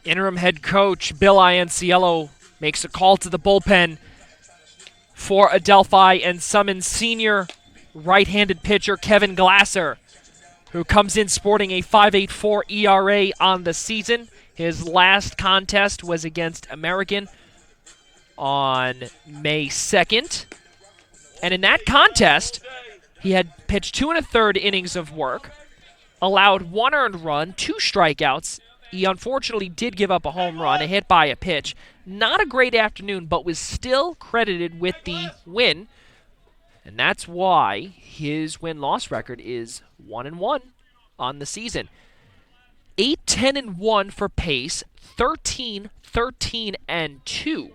Interim head coach Bill Ianciello makes a call to the bullpen for Adelphi and summons senior right-handed pitcher Kevin Glasser, who comes in sporting a 5.84 ERA on the season. His last contest was against American on May 2nd. And in that contest, he had pitched 2 1/3 innings of work, allowed 1 earned run, 2 strikeouts. He unfortunately did give up a home run, a hit by a pitch. Not a great afternoon, but was still credited with the win. And that's why his win-loss record is 1-1 on the season. 8-10-1 for pace, 13-13-2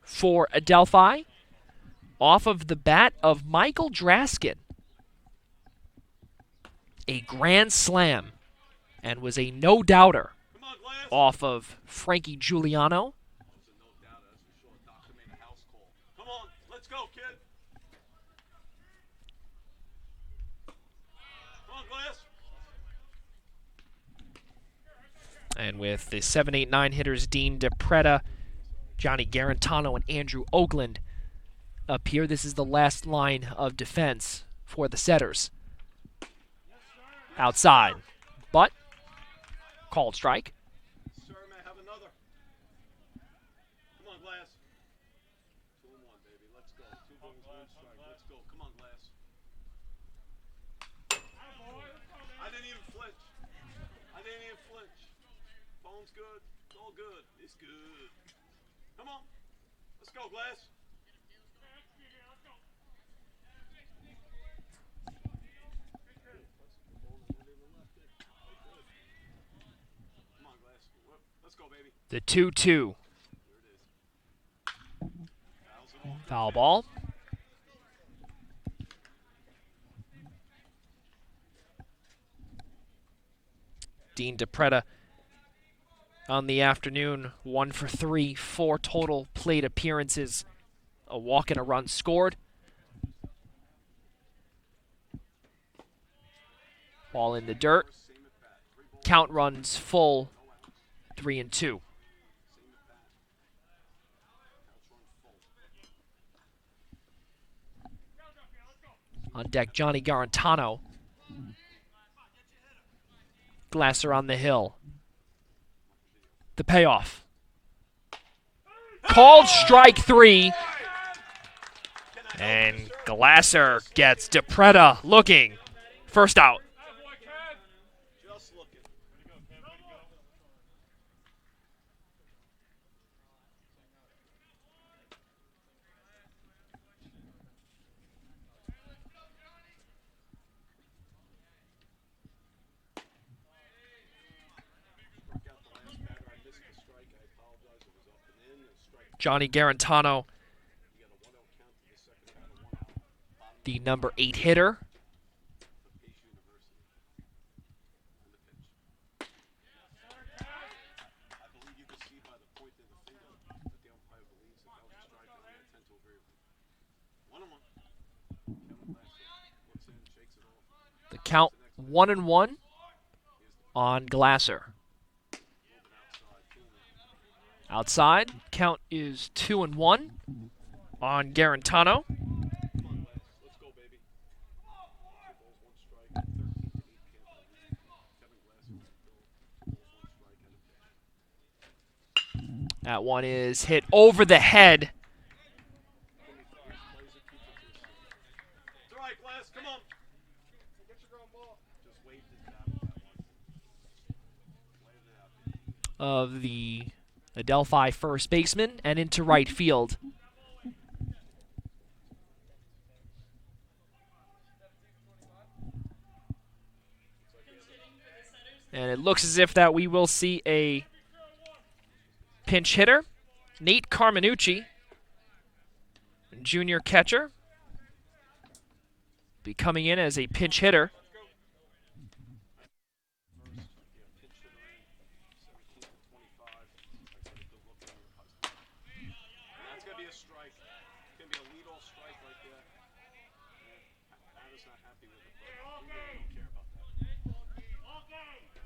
for Adelphi, off of the bat of Michael Draskin. A grand slam, and was a no-doubter off of Frankie Giuliano. Come on, let's go, kid. Come on, Glass. And with the 7, 8, 9 hitters, Dean DePreta, Johnny Garantano, and Andrew Oakland up here, this is the last line of defense for the setters. Outside, but called strike. Sir, may I have another? Come on, Glass. 2-1, baby. Let's go. 2 balls, 1 strike. Let's go. Come on, Glass. I didn't even flinch. Phone's good. It's all good. It's good. Come on. Let's go, Glass. Let's go, baby. The 2-2. Foul ball. Dean DePreta on the afternoon, 1 for 3, 4 total plate appearances, a walk and a run scored. Ball in the dirt. Count runs full, 3-2. On deck, Johnny Garantano. Glasser on the hill. The payoff. Called strike 3. And Glasser gets DePreta looking. First out. Johnny Garantano, the number 8 hitter. The count 1-1 on Glasser. Outside, count is 2-1 on Garantano. That one is hit over the head. Of the Adelphi first baseman and into right field. And it looks as if that we will see a pinch hitter. Nate Carminucci, junior catcher, be coming in as a pinch hitter.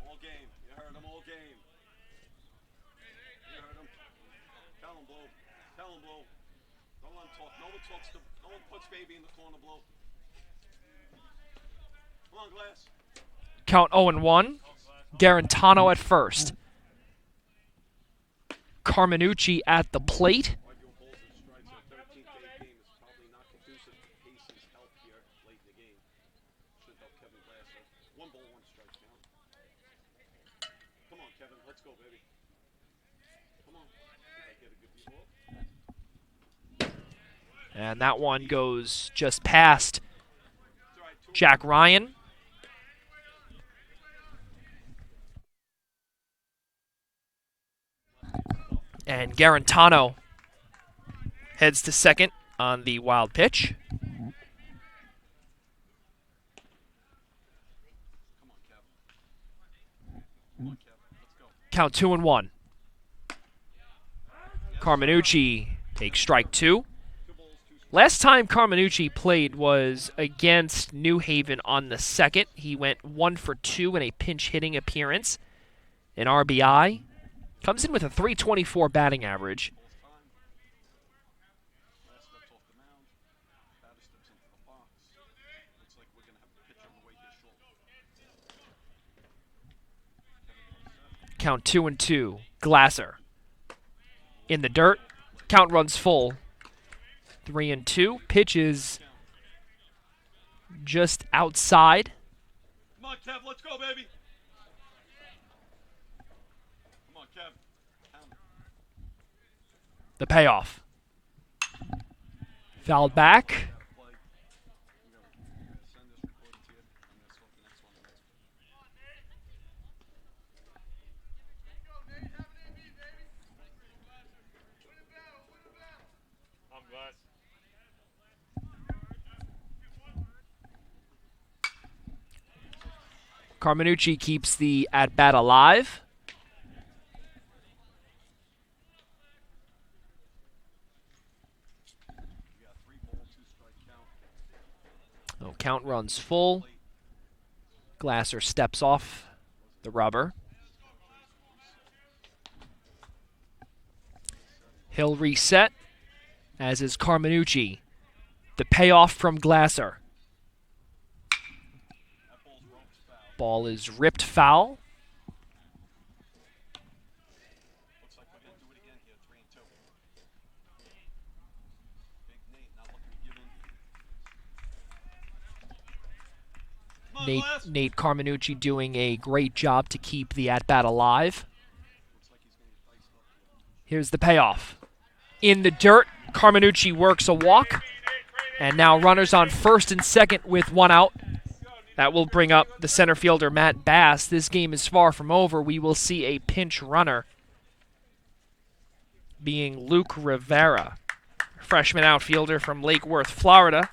All game. You heard him all game. You heard him. Tell him, Blue. Tell him, Blue. Don't let him talk. No one talks to. No one puts baby in the corner, Blue. Come on, Glass. Count 0-1. Garantano at first. Carminucci at the plate. Arguing balls and strikes at 13th game is probably not conducive to Casey's health here late in the game. Should help Kevin Glasser. 1 ball, 1 strike count. Come on, Kevin. Let's go, baby. Come on. Did I get a good view off? And that one goes just past Jack Ryan. And Garantano heads to second on the wild pitch. Come on, Kevin. Come on, Kevin. Let's go. Count 2-1. Carminucci takes strike 2. Last time Carminucci played was against New Haven on the 2nd. He went 1 for 2 in a pinch hitting appearance. An RBI. Comes in with a .324 batting average. Last steps off the mound. Batter steps into the box. Looks like we're going to have the pitcher on the way here short. Count 2-2. Glasser. In the dirt. Count runs full. 3-2. Pitch is just outside. Come on, Kev. Let's go, baby. Come on, Kev. Count it. The payoff. Fouled back. Play. I'm going to send this recording to you. I'm going to sort the next one. I'm Glass. Carminucci keeps the at-bat alive. We got 3 ball, 2 strike count. Oh, count runs full. Glasser steps off the rubber. He'll reset, as is Carminucci. The payoff from Glasser. That ball's ropes foul. Ball is ripped foul. Looks like we're going to do it again here. 3-2. Big Nate not looking to give in. Come on, Glass. Nate Carminucci doing a great job to keep the at-bat alive. Looks like he's going to get diced up here. Here's the payoff. In the dirt, Carminucci works a walk. And now runners on first and second with 1 out. That will bring up the center fielder, Matt Bass. This game is far from over. We will see a pinch runner being Luke Rivera, freshman outfielder from Lake Worth, Florida.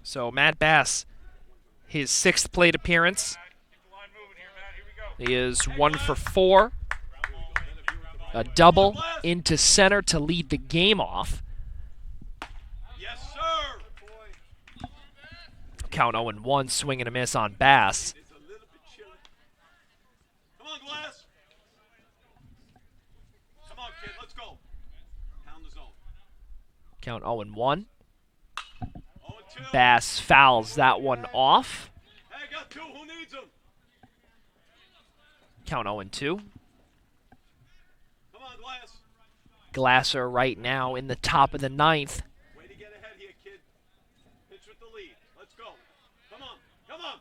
So Matt Bass, his 6th plate appearance. He is 1 for 4. A double into center to lead the game off. Yes, sir. Count 0-1, swing and a miss on Bass. It's a little bit chilly. Come on, Glass. Come on, kid. Let's go. Pound the zone. Count 0-1. 0-2. Bass fouls that one off. Hey, I got 2. Who needs them? Count 0-2. Come on, Glass. Glasser right now in the top of the 9th. Way to get ahead here, kid. Pitch with the lead. Let's go. Come on. Come on.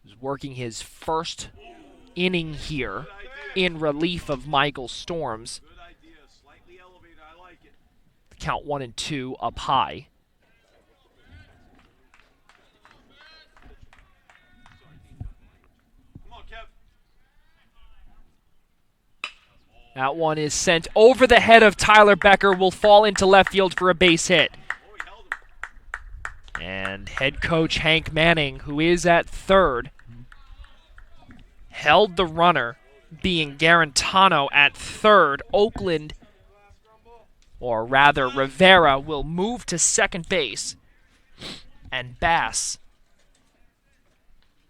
He's working his first inning here Good idea. in relief of Michael Storms. Good idea. Slightly elevated. I like it. Count 1-2 up high. Come on, Kev. That one is sent over the head of Tyler Becker, will fall into left field for a base hit. Oh, he held him. And head coach Hank Manning, who is at third, held the runner being Garantano at third. Oakland, or rather Rivera, will move to second base. And Bass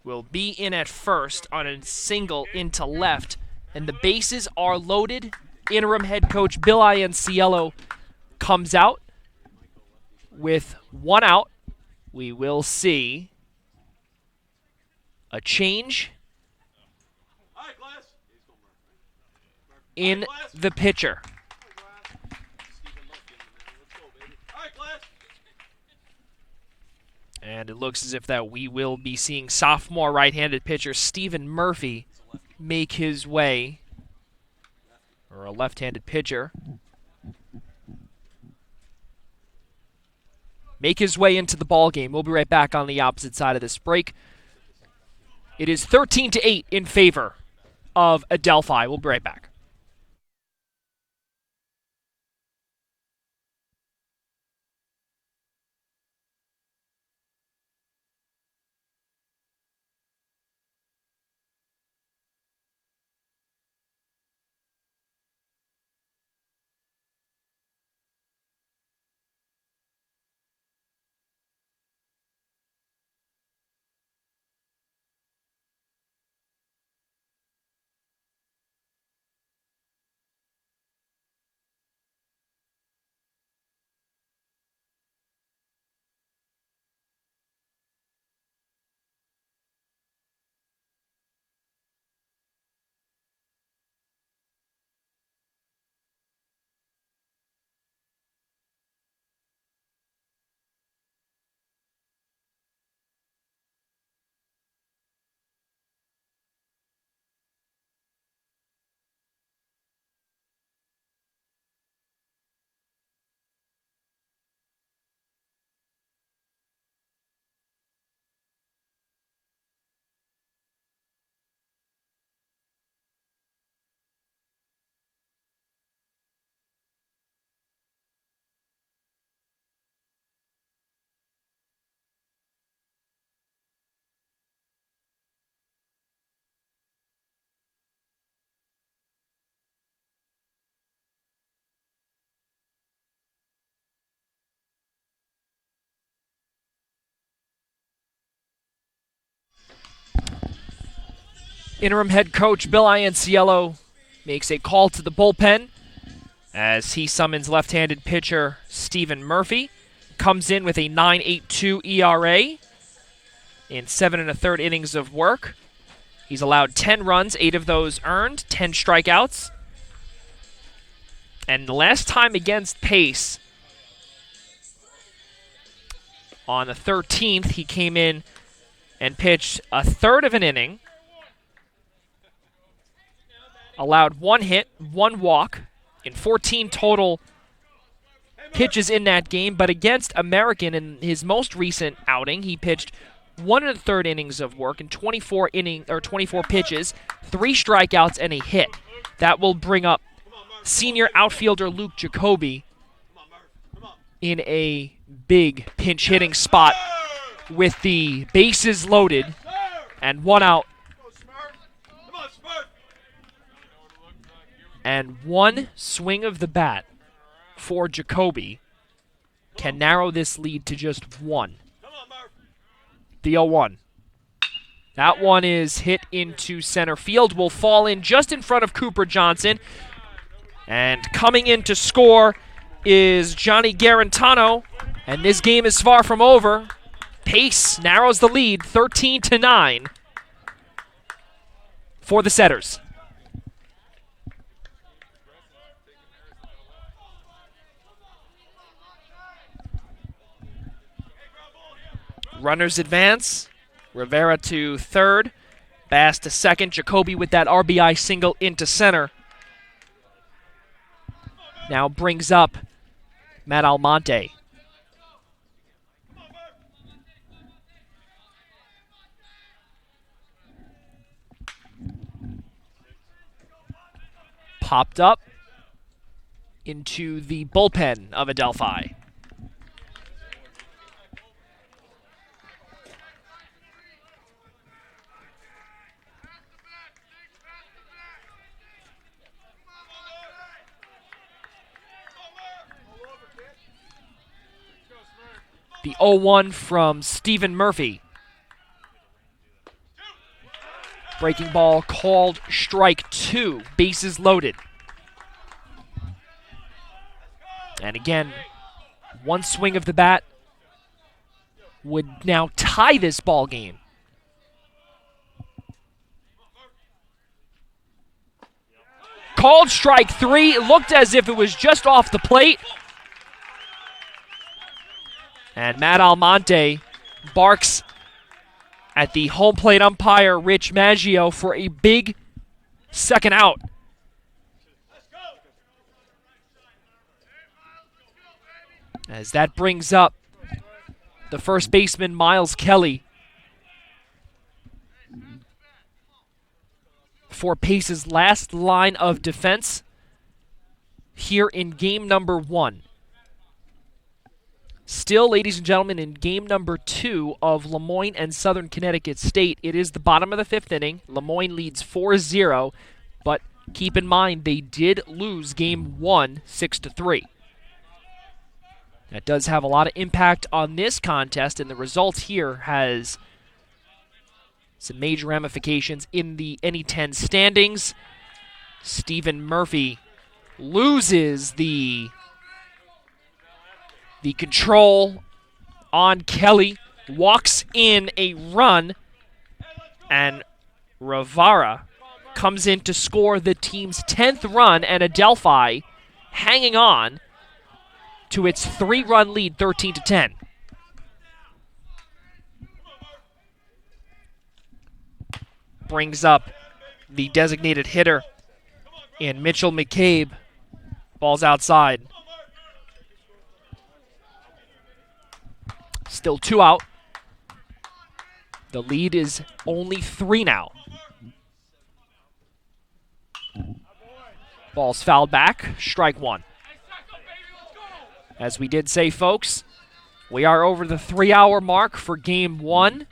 will be in at first on a single into left. And the bases are loaded. Interim head coach Bill Ianciello comes out with one out. We will see a change in the pitcher. And it looks as if that we will be seeing sophomore right-handed pitcher Stephen Murphy make his way, or a left-handed pitcher, make his way into the ball game. We'll be right back on the opposite side of this break. It is 13-8 in favor of Adelphi. We'll be right back. Interim head coach Bill Ianciello makes a call to the bullpen as he summons left-handed pitcher Stephen Murphy. Comes in with a 9.82 ERA in 7 1/3 innings of work. He's allowed 10 runs, 8 of those earned, 10 strikeouts. And the last time against Pace, on the 13th, he came in and pitched a third of an inning, allowed 1 hit, 1 walk, in 14 total pitches in that game. But against American in his most recent outing, he pitched 1 1/3 innings of work in 24 pitches, 3 strikeouts and a hit. That will bring up senior outfielder Luke Jacoby in a big pinch hitting spot with the bases loaded and 1 out. And 1 swing of the bat for Jacoby can narrow this lead to just 1. The 0-1. That one is hit into center field. Will fall in just in front of Cooper Johnson. And coming in to score is Johnny Garantano. And this game is far from over. Pace narrows the lead 13-9 for the Setters. Runners advance. Rivera to third. Bass to second. Jacoby with that RBI single into center. Now brings up Matt Almonte. Popped up into the bullpen of Adelphi. The 0-1 from Stephen Murphy. Breaking ball called strike 2. Bases loaded. And again, one swing of the bat would now tie this ball game. Called strike 3. It looked as if it was just off the plate. And Matt Almonte barks at the home plate umpire, Rich Maggio, for a big second out. As that brings up the first baseman, Miles Kelly, for Pace's last line of defense here in game number 1. Still, ladies and gentlemen, in game number 2 of Lemoyne and Southern Connecticut State. It is the bottom of the 5th inning. Lemoyne leads 4-0, but keep in mind they did lose game 1 6-3. That does have a lot of impact on this contest, and the result here has some major ramifications in the NE10 standings. Stephen Murphy loses the control on Kelly, walks in a run, and Rivera comes in to score the team's 10th run, and Adelphi hanging on to its 3-run lead, 13-10. Brings up the designated hitter in Mitchell McCabe. Ball's outside. Still 2 out. The lead is only 3 now. Ball's fouled back. Strike 1. As we did say, folks, we are over the 3-hour mark for game 1.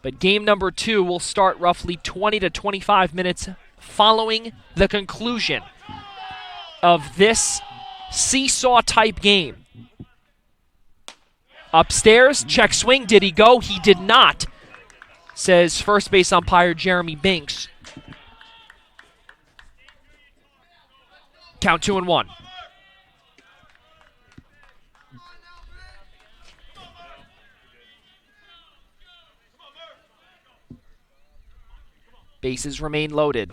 But game number 2 will start roughly 20 to 25 minutes following the conclusion of this seesaw-type game. Upstairs, check swing. Did he go? He did not, says first base umpire Jeremy Binks. Count 2-1. Bases remain loaded.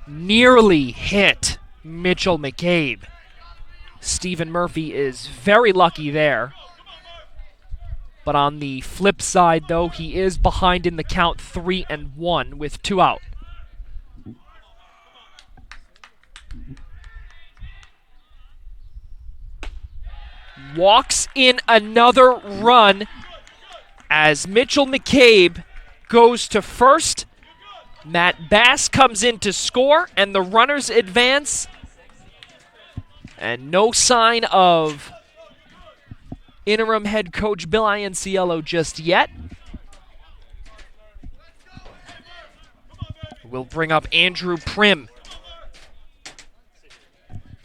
Nearly hit Mitchell McCabe. Stephen Murphy is very lucky there. But on the flip side, though, he is behind in the count 3-1 with 2 out. Walks in another run as Mitchell McCabe goes to first. Matt Bass comes in to score, and the runners advance. And no sign of interim head coach Bill Ianciello just yet. We'll bring up Andrew Prim.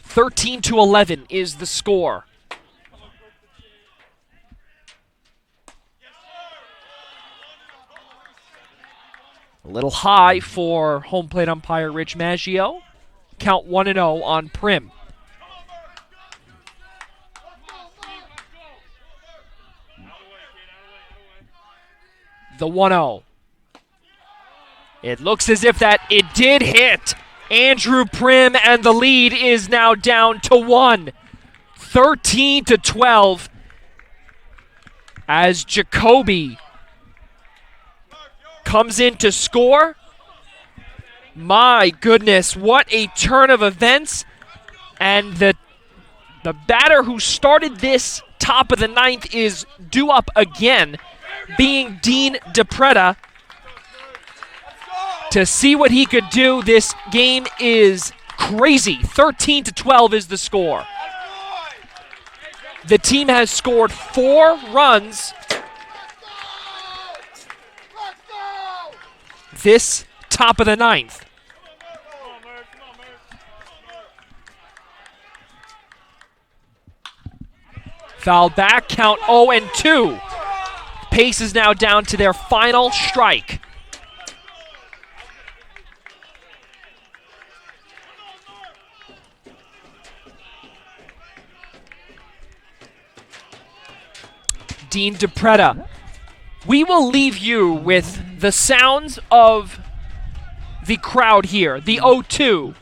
13-11 is the score. A little high for home plate umpire Rich Maggio. Count 1-0 on Prim. The 1-0. It looks as if that it did hit Andrew Prim, and the lead is now down to 1. 13-12 as Jacoby comes in to score. My goodness, what a turn of events. And the batter who started this top of the 9th is due up again, being Dean DePreta, to see what he could do. This game is crazy. 13-12 is the score. The team has scored 4 runs this top of the 9th. Foul back, count 0-2. Pace is now down to their final strike. Dean DePretta. We will leave you with the sounds of the crowd here, the 0-2.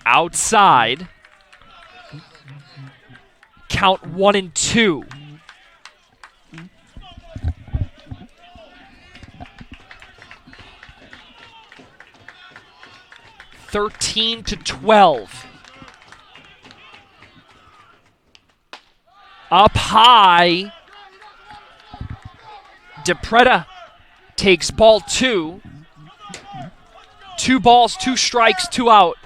Outside. Count 1-2. Thirteen to 12. Up high. DePretta takes ball 2. 2 balls, 2 strikes, 2 out.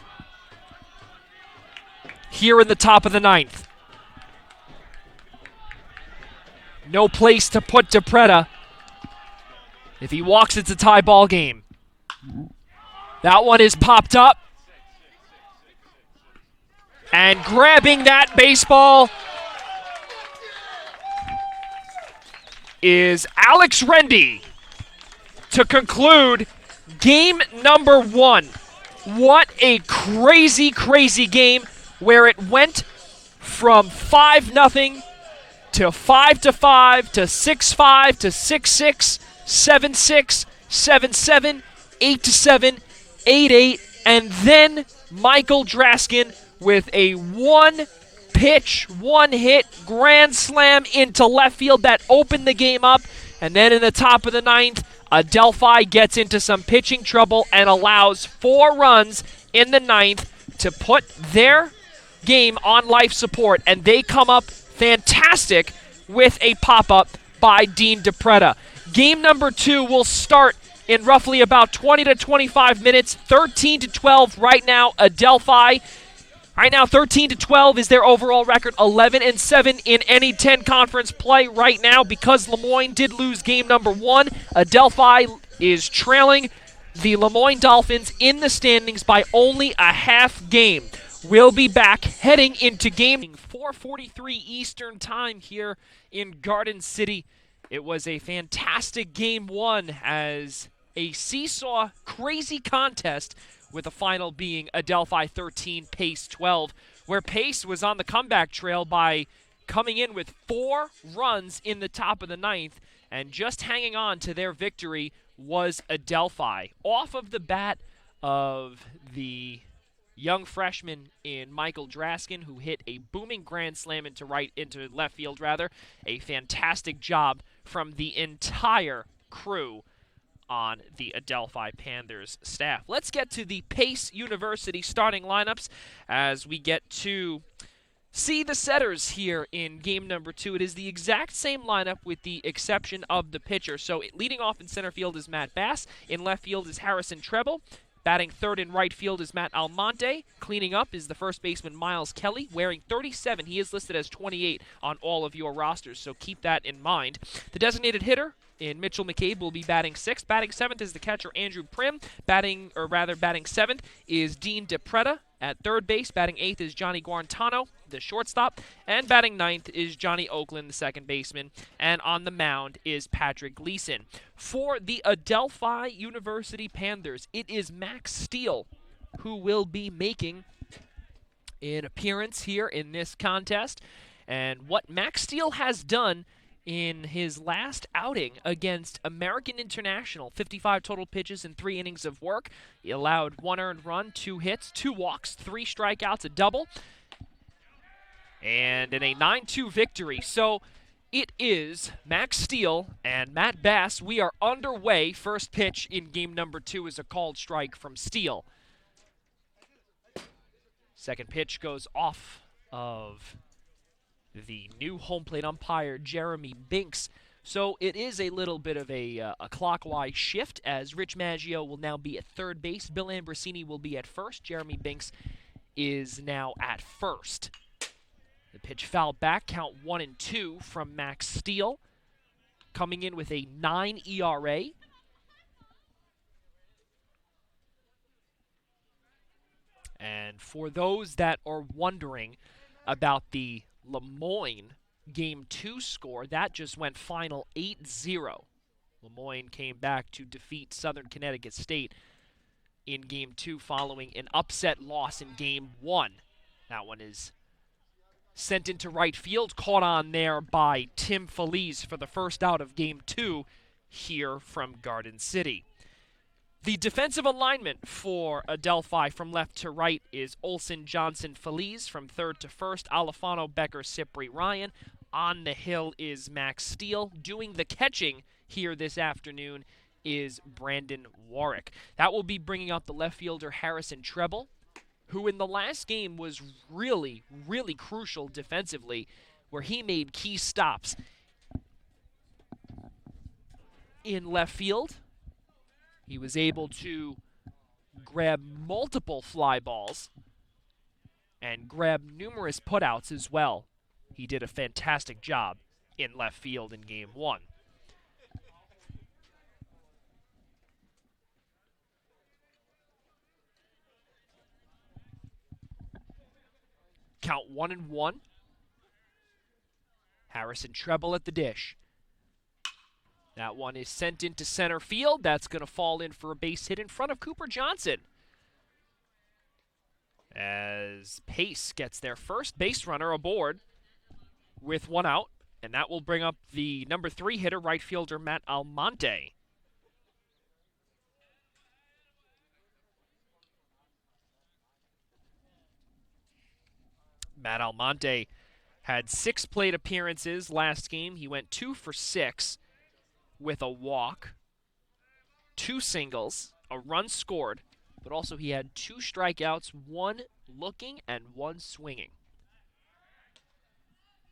Here in the top of the 9th. No place to put DePretta. If he walks, it's a tie ball game. That one is popped up. And grabbing that baseball is Alex Rendy to conclude game number 1. What a crazy, crazy game where it went from 5-0 to 5-5 to 6-5 to 6-6, 7-6, 7-7, 8-7, 8-8, and then Michael Draskin with a 1-pitch, 1-hit grand slam into left field that opened the game up. And then in the top of the 9th, Adelphi gets into some pitching trouble and allows 4 runs in the 9th to put their game on life support, and they come up fantastic with a pop-up by Dean DePretta. Game number 2 will start in roughly about 20 to 25 minutes, 13 to 12 right now, Adelphi. Right now, 13 to 12 is their overall record, 11-7 in any 10 conference play right now. Because Lemoyne did lose game number 1, Adelphi is trailing the Lemoyne Dolphins in the standings by only a half game. We'll be back heading into game 4:43 Eastern Time here in Garden City. It was a fantastic game 1 as a seesaw crazy contest, with the final being Adelphi 13, Pace 12, where Pace was on the comeback trail by coming in with 4 runs in the top of the 9th, and just hanging on to their victory was Adelphi. Off of the bat of the young freshman in Michael Draskin, who hit a booming grand slam into left field. A fantastic job from the entire crew on the Adelphi Panthers staff. Let's get to the Pace University starting lineups as we get to see the setters here in game number 2. It is the exact same lineup with the exception of the pitcher. So leading off in center field is Matt Bass. In left field is Harrison Treble. Batting third in right field is Matt Almonte. Cleaning up is the first baseman Miles Kelly, wearing 37. He is listed as 28 on all of your rosters, so keep that in mind. The designated hitter in Mitchell McCabe will be batting 6th. Batting 7th is the catcher Andrew Prim. Batting 7th is Dean DePretta. At third base, batting 8th is Johnny Guarantano, the shortstop. And batting 9th is Johnny Oakland, the second baseman. And on the mound is Patrick Gleason. For the Adelphi University Panthers, it is Max Steele who will be making an appearance here in this contest. And what Max Steele has done in his last outing against American International, 55 total pitches and 3 innings of work. He allowed 1 earned run, 2 hits, 2 walks, 3 strikeouts, a double, and in a 9-2 victory. So it is Max Steele and Matt Bass. We are underway. First pitch in game number 2 is a called strike from Steele. Second pitch goes off of the new home plate umpire, Jeremy Binks. So it is a little bit of a clockwise shift, as Rich Maggio will now be at third base. Bill Ambrosini will be at first. Jeremy Binks is now at first. The pitch fouled back, count 1-2 from Max Steele, coming in with a 9 ERA. And for those that are wondering about the Lemoyne Game 2 score, that just went final 8-0. Lemoyne came back to defeat Southern Connecticut State in Game 2 following an upset loss in Game 1. That one is sent into right field, caught on there by Tim Feliz for the first out of Game 2 here from Garden City. The defensive alignment for Adelphi from left to right is Olson, Johnson, Feliz. From third to first, Alifano, Becker, Cipri, Ryan. On the hill is Max Steele. Doing the catching here this afternoon is Brandon Warwick. That will be bringing up the left fielder Harrison Treble, who in the last game was really, really crucial defensively, where he made key stops in left field. He was able to grab multiple fly balls and grab numerous putouts as well. He did a fantastic job in left field in Game 1. Count 1-1. Harrison Treble at the dish. That one is sent into center field. That's going to fall in for a base hit in front of Cooper Johnson, as Pace gets their first base runner aboard with one out, and that will bring up the number 3 hitter, right fielder Matt Almonte. Matt Almonte had 6 plate appearances last game. He went 2 for 6 with a walk, 2 singles, a run scored, but also he had 2 strikeouts, 1 looking and 1 swinging.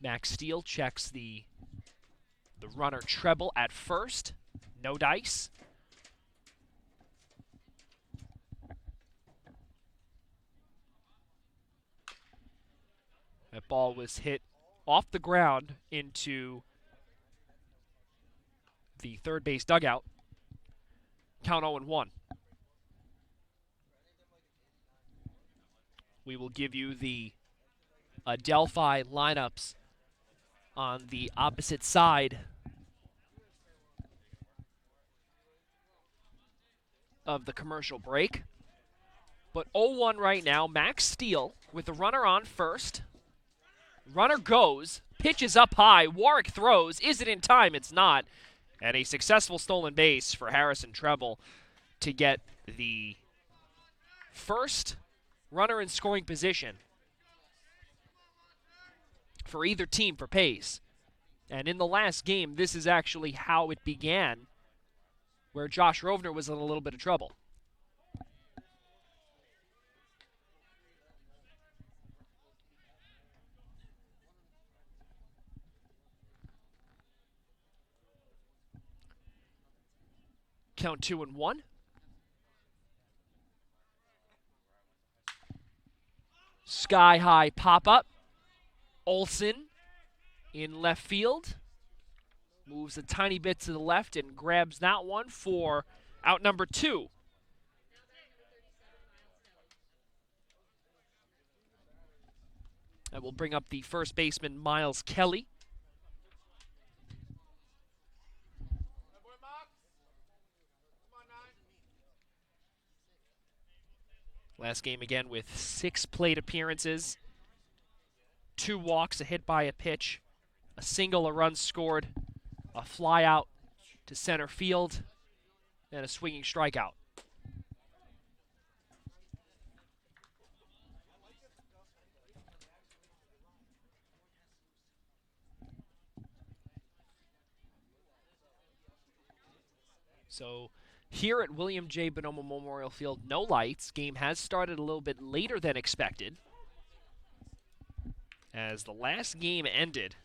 Max Steele checks the runner Treble at first. No dice. That ball was hit off the ground into the third base dugout. Count 0-1. We will give you the Adelphi lineups on the opposite side of the commercial break. But 0-1 right now. Max Steele with the runner on first. Runner goes, pitches up high, Warwick throws. Is it in time? It's not. And a successful stolen base for Harrison Treble to get the first runner in scoring position for either team for Pace. And in the last game, this is actually how it began, where Josh Rovner was in a little bit of trouble. Count 2-1. Sky high pop up. Olson in left field. Moves a tiny bit to the left and grabs that one for out number 2. That will bring up the first baseman, Miles Kelly. Last game again with 6 plate appearances, 2 walks, a hit by a pitch, a single, a run scored, a fly out to center field, and a swinging strikeout. So here at William J. Bonomo Memorial Field, no lights. Game has started a little bit later than expected, as the last game ended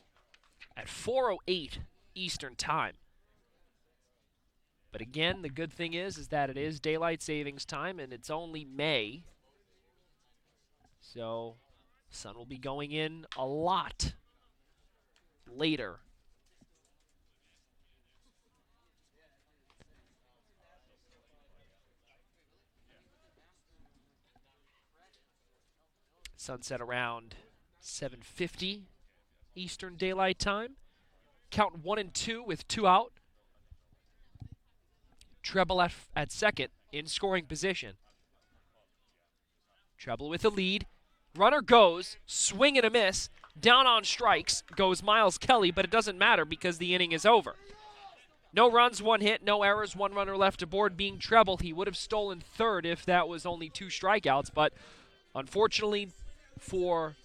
at 4:08 Eastern Time. But again, the good thing is that it is daylight savings time, and it's only May. So sun will be going in a lot later. Sunset around 7:50 Eastern Daylight Time. Count 1 and 2 with 2 out. Treble at second in scoring position. Treble with a lead. Runner goes, swing and a miss. Down on strikes goes Miles Kelly, but it doesn't matter because the inning is over. No runs, 1 hit, no errors, 1 runner left aboard. Being Treble, he would have stolen third if that was only 2 strikeouts, but unfortunately for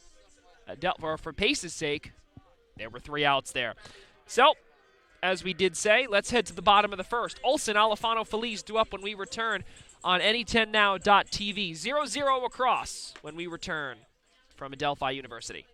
Pace's sake, there were 3 outs there. So, as we did say, let's head to the bottom of the first. Olsen, Alifano, Feliz due up when we return on any10now.tv. 0-0 across when we return from Adelphi University.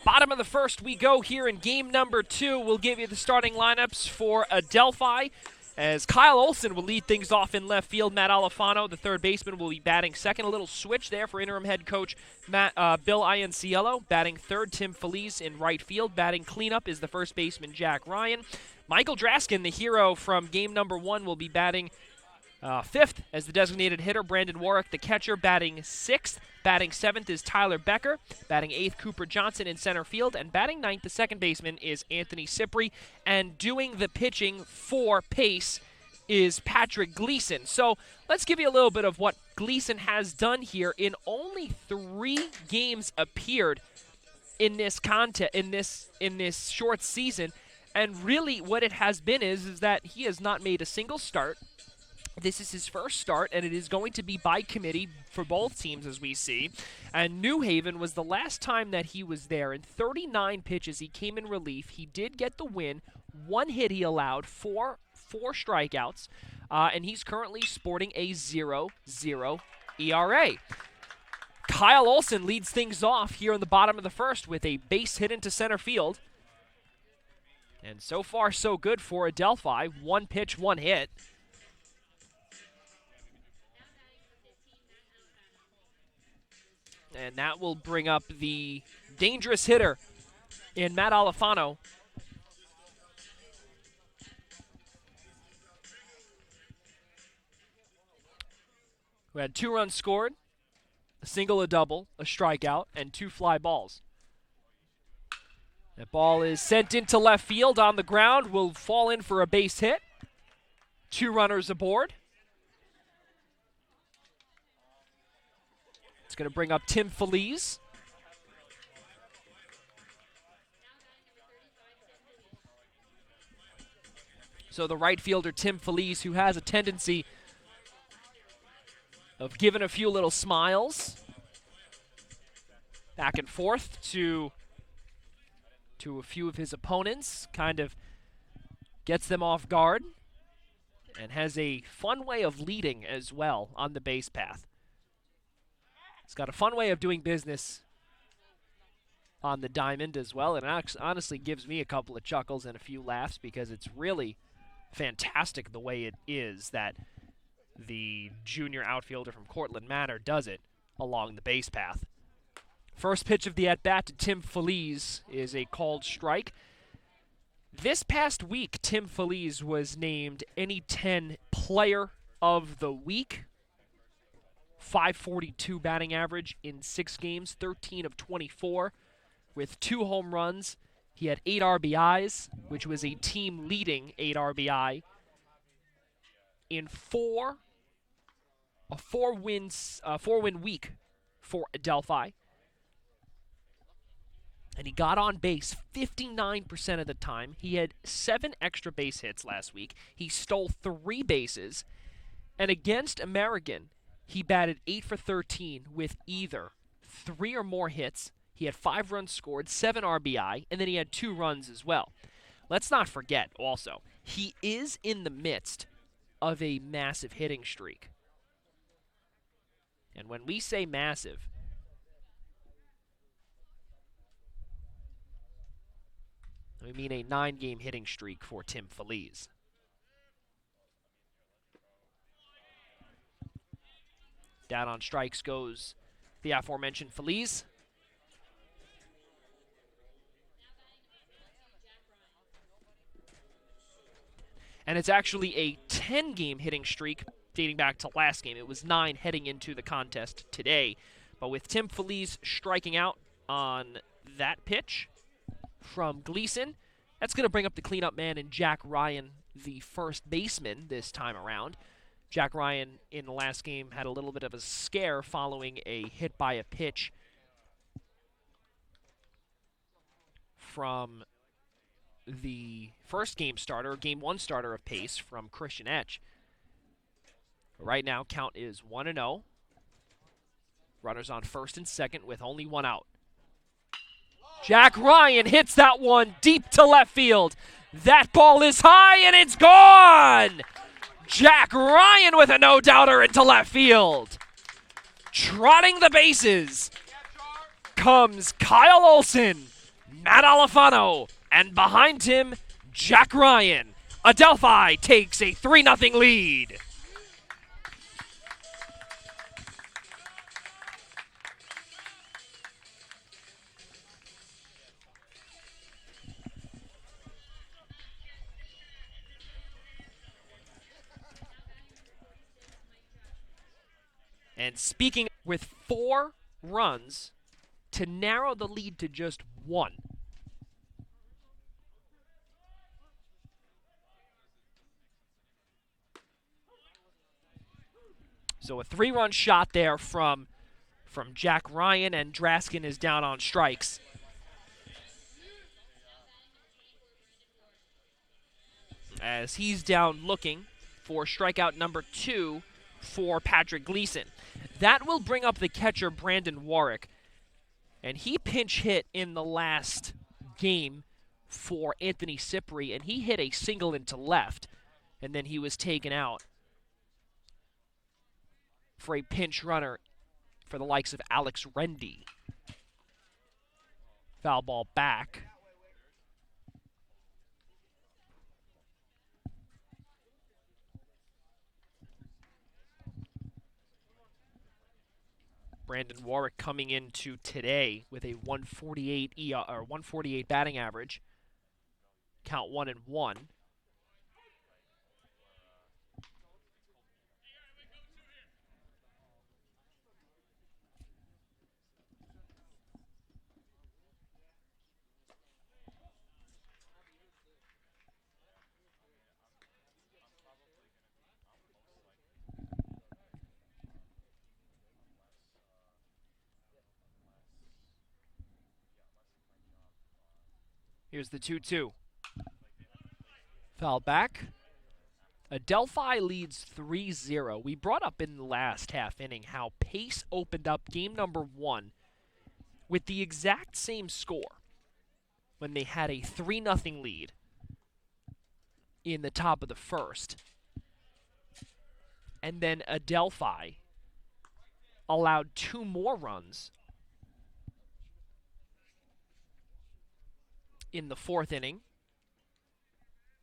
Bottom of the first we go here in game number 2. We'll give you the starting lineups for Adelphi, as Kyle Olsen will lead things off in left field. Matt Alifano, the third baseman, will be batting second. A little switch there for interim head coach Bill Ianciello. Batting third, Tim Feliz in right field. Batting cleanup is the first baseman, Jack Ryan. Michael Draskin, the hero from game number 1, will be batting fifth as the designated hitter. Brandon Warwick, the catcher, batting sixth. Batting seventh is Tyler Becker. Batting eighth, Cooper Johnson in center field. And batting ninth, the second baseman, is Anthony Cipri. And doing the pitching for Pace is Patrick Gleason. So let's give you a little bit of what Gleason has done here. In only 3 games appeared in this contest, in this short season. And really what it has been is that he has not made a single start. This is his first start, and it is going to be by committee for both teams, as we see. And New Haven was the last time that he was there. In 39 pitches, he came in relief. He did get the win. 1 hit he allowed, four strikeouts, and he's currently sporting a 0.00 ERA. Kyle Olsen leads things off here in the bottom of the first with a base hit into center field. And so far, so good for Adelphi. 1 pitch, 1 hit. And that will bring up the dangerous hitter in Matt Alifano. Who had 2 runs scored, a single, a double, a strikeout, and 2 fly balls. That ball is sent into left field on the ground, will fall in for a base hit. 2 runners aboard. It's going to bring up Tim Feliz. So the right fielder, Tim Feliz, who has a tendency of giving a few little smiles back and forth to a few of his opponents, kind of gets them off guard, and has a fun way of leading as well on the base path. He's got a fun way of doing business on the diamond as well, and it honestly gives me a couple of chuckles and a few laughs because it's really fantastic the way it is that the junior outfielder from Cortland Manor does it along the base path. First pitch of the at-bat to Tim Feliz is a called strike. This past week, Tim Feliz was named Any-10 Player of the Week. 542 batting average in 6 games, 13 of 24 with 2 home runs. He had 8 RBIs, which was a team-leading 8 RBI in a four-win week for Adelphi. And he got on base 59% of the time. He had 7 extra base hits last week. He stole 3 bases. And against American, he batted 8 for 13 with either 3 or more hits. He had 5 runs scored, 7 RBI, and then he had 2 runs as well. Let's not forget, also, he is in the midst of a massive hitting streak. And when we say massive, we mean a 9-game hitting streak for Tim Feliz. Down on strikes goes the aforementioned Feliz. And it's actually a 10-game hitting streak dating back to last game. It was 9 heading into the contest today. But with Tim Feliz striking out on that pitch from Gleason, that's going to bring up the cleanup man in Jack Ryan, the first baseman this time around. Jack Ryan in the last game had a little bit of a scare following a hit by a pitch from the first game starter, game 1 starter of Pace from Christian Etch. Right now, count is 1-0. Runners on first and second with only 1 out. Jack Ryan hits that one deep to left field. That ball is high and it's gone! Jack Ryan with a no-doubter into left field. Trotting the bases comes Kyle Olson, Matt Alifano, and behind him, Jack Ryan. Adelphi takes a 3-0 lead. And speaking with 4 runs to narrow the lead to just 1. So a 3-run shot there from Jack Ryan, and Draskin is down on strikes. As he's down looking for strikeout number 2 for Patrick Gleason. That will bring up the catcher, Brandon Warwick. And he pinch hit in the last game for Anthony Cipri, and he hit a single into left, and then he was taken out for a pinch runner for the likes of Alex Rendy. Foul ball back. Brandon Warwick coming into today with a 148 or 148 batting average. Count 1-1. Here's the 2-2. Foul back. Adelphi leads 3-0. We brought up in the last half inning how Pace opened up game number 1 with the exact same score when they had a 3-0 lead in the top of the first. And then Adelphi allowed 2 more runs in the 4th inning.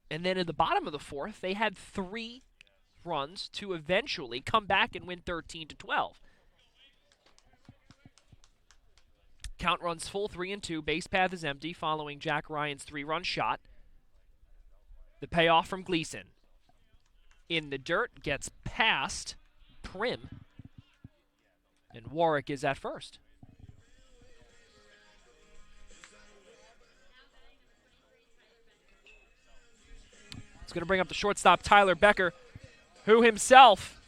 And then in the bottom of the 4th, they had 3 runs to eventually come back and win 13-12. Count runs full 3-2. Base path is empty following Jack Ryan's 3-run shot. The payoff from Gleason. In the dirt, gets past Prim. And Warwick is at first. It's going to bring up the shortstop, Tyler Becker, who himself,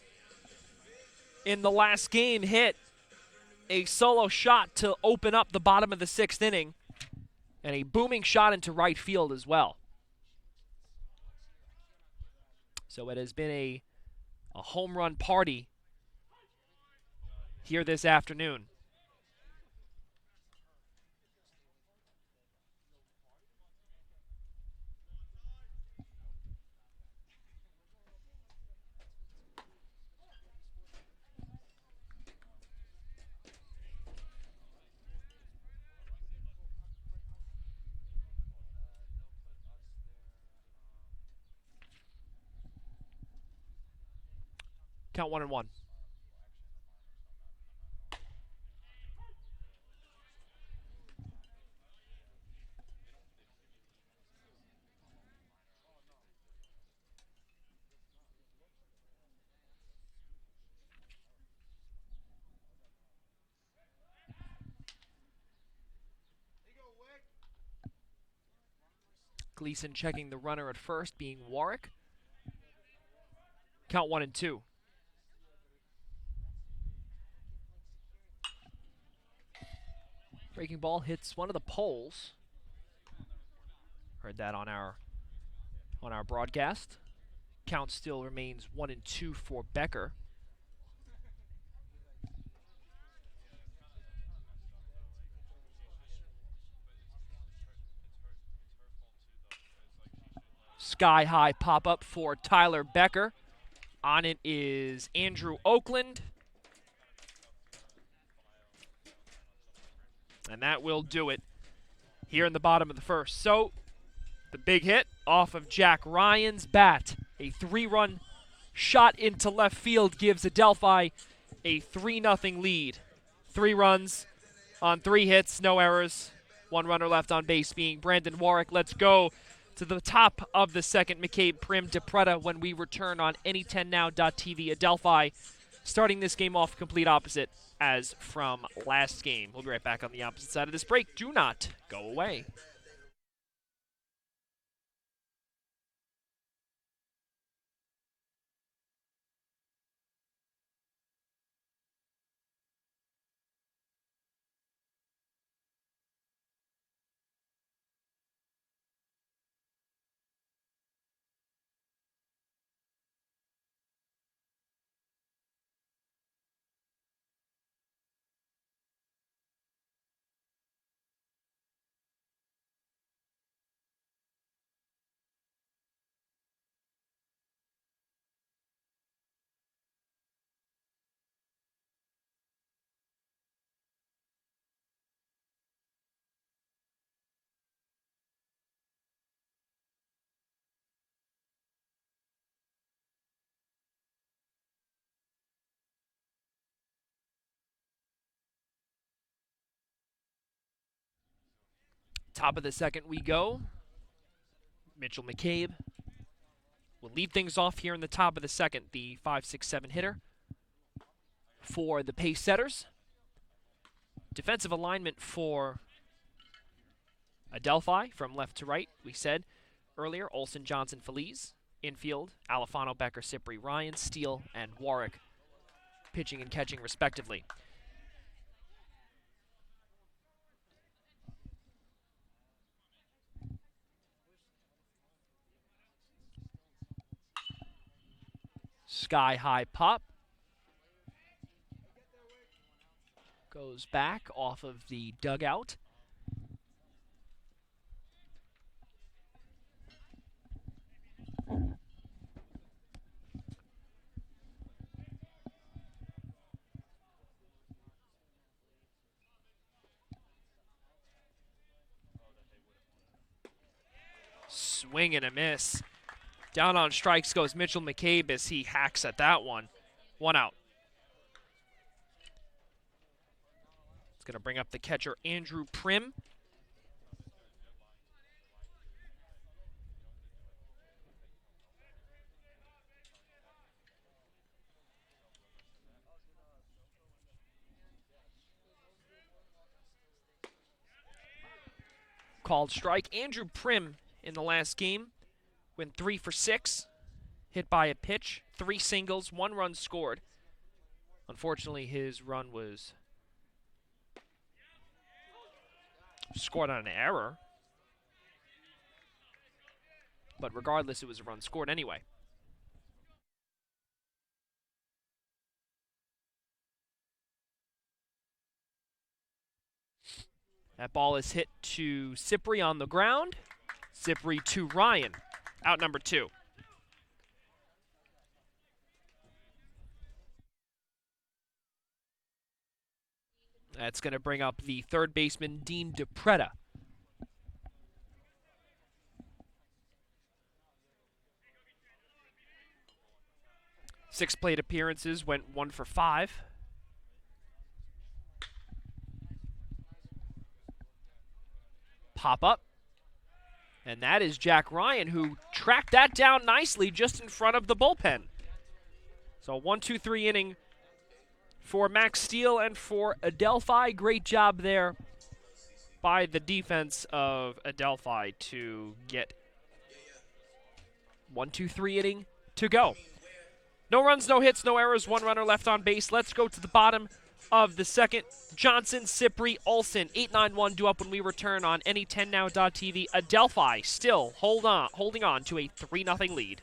in the last game, hit a solo shot to open up the bottom of the 6th inning, and a booming shot into right field as well. So it has been a a home run party here this afternoon. Count 1-1. Gleason checking the runner at first, being Warwick. Count 1-2. Breaking ball hits one of the poles. Heard that on our broadcast. Count still remains 1-2 for Becker. Sky high pop-up for Tyler Becker. On it is Andrew Oakland. And that will do it here in the bottom of the first. So, the big hit off of Jack Ryan's bat. A 3-run shot into left field gives Adelphi a 3-0 lead. 3 runs on 3 hits, no errors. 1 runner left on base being Brandon Warwick. Let's go to the top of the second. McCabe, Prim, DePretta when we return on any10now.tv. Adelphi starting this game off complete opposite as from last game. We'll be right back on the opposite side of this break. Do not go away. Top of the second we go. Mitchell McCabe will lead things off here in the top of the second, the 5-6-7 hitter for the pace setters. Defensive alignment for Adelphi from left to right, we said earlier. Olson, Johnson, Feliz. Infield, Alifano, Becker, Cipri, Ryan, Steele, and Warwick pitching and catching respectively. Sky high pop. Goes back off of the dugout. Swing and a miss. Down on strikes goes Mitchell McCabe as he hacks at that one. 1 out. It's going to bring up the catcher, Andrew Prim. Called strike. Andrew Prim in the last game went 3 for 6, hit by a pitch, 3 singles, 1 run scored. Unfortunately, his run was scored on an error. But regardless, it was a run scored anyway. That ball is hit to Cypri on the ground. Cypri to Ryan. Out number 2. That's going to bring up the third baseman, Dean DePreta. Six plate appearances, went 1 for 5. Pop up. And that is Jack Ryan, who tracked that down nicely just in front of the bullpen. So 1-2-3 inning for Max Steele and for Adelphi. Great job there by the defense of Adelphi to get 1-2-3 inning to go. No runs, no hits, no errors, 1 runner left on base. Let's go to the bottom of the second. Johnson, Cypri, Olsen, 8-9-1 due up when we return on any10now.tv. Adelphi still holding on to a 3-0 lead.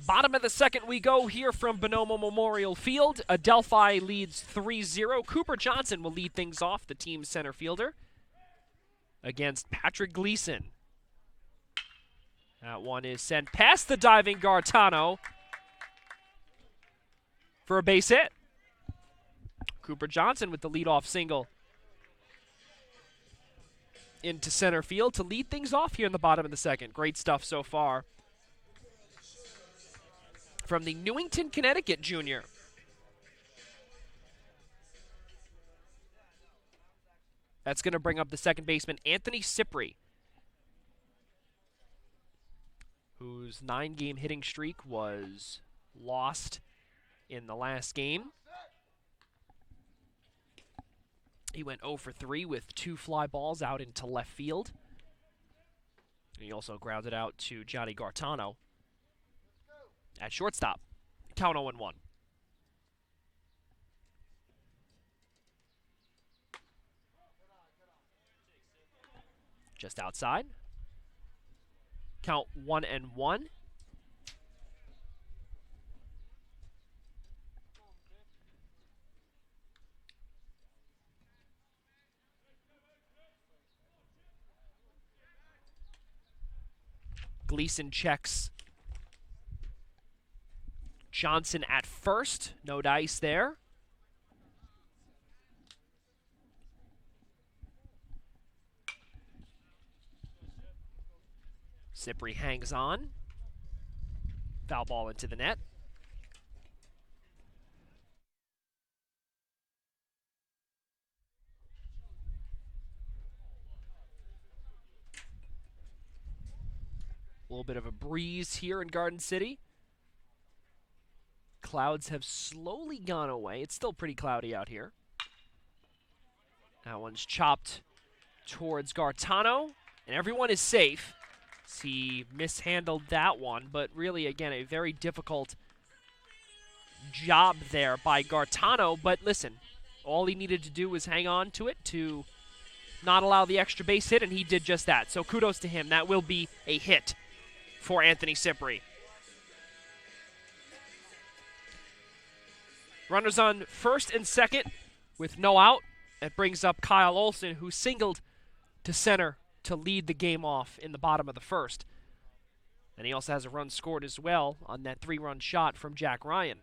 Bottom of the second we go here from Bonomo Memorial Field. Adelphi leads 3-0. Cooper Johnson will lead things off, the team's center fielder, against Patrick Gleason. That one is sent past the diving Gartano for a base hit. Cooper Johnson with the leadoff single into center field to lead things off here in the bottom of the second. Great stuff so far from the Newington, Connecticut junior. That's going to bring up the second baseman, Anthony Cypri, whose 9-game hitting streak was lost in the last game. He went 0 for 3 with 2 fly balls out into left field. And he also grounded out to Johnny Gartano at shortstop. Count 0-1. Just outside. Count 1-1. Gleason checks Johnson at first. No dice there. Cypri hangs on. Foul ball into the net. A little bit of a breeze here in Garden City. Clouds have slowly gone away. It's still pretty cloudy out here. That one's chopped towards Gartano, and everyone is safe. He mishandled that one, but really, again, a very difficult job there by Gartano. But listen, all he needed to do was hang on to it to not allow the extra base hit, and he did just that. So kudos to him. That will be a hit for Anthony Cypri. Runners on first and second with no out. That brings up Kyle Olsen, who singled to center to lead the game off in the bottom of the first. And he also has a run scored as well on that 3-run shot from Jack Ryan.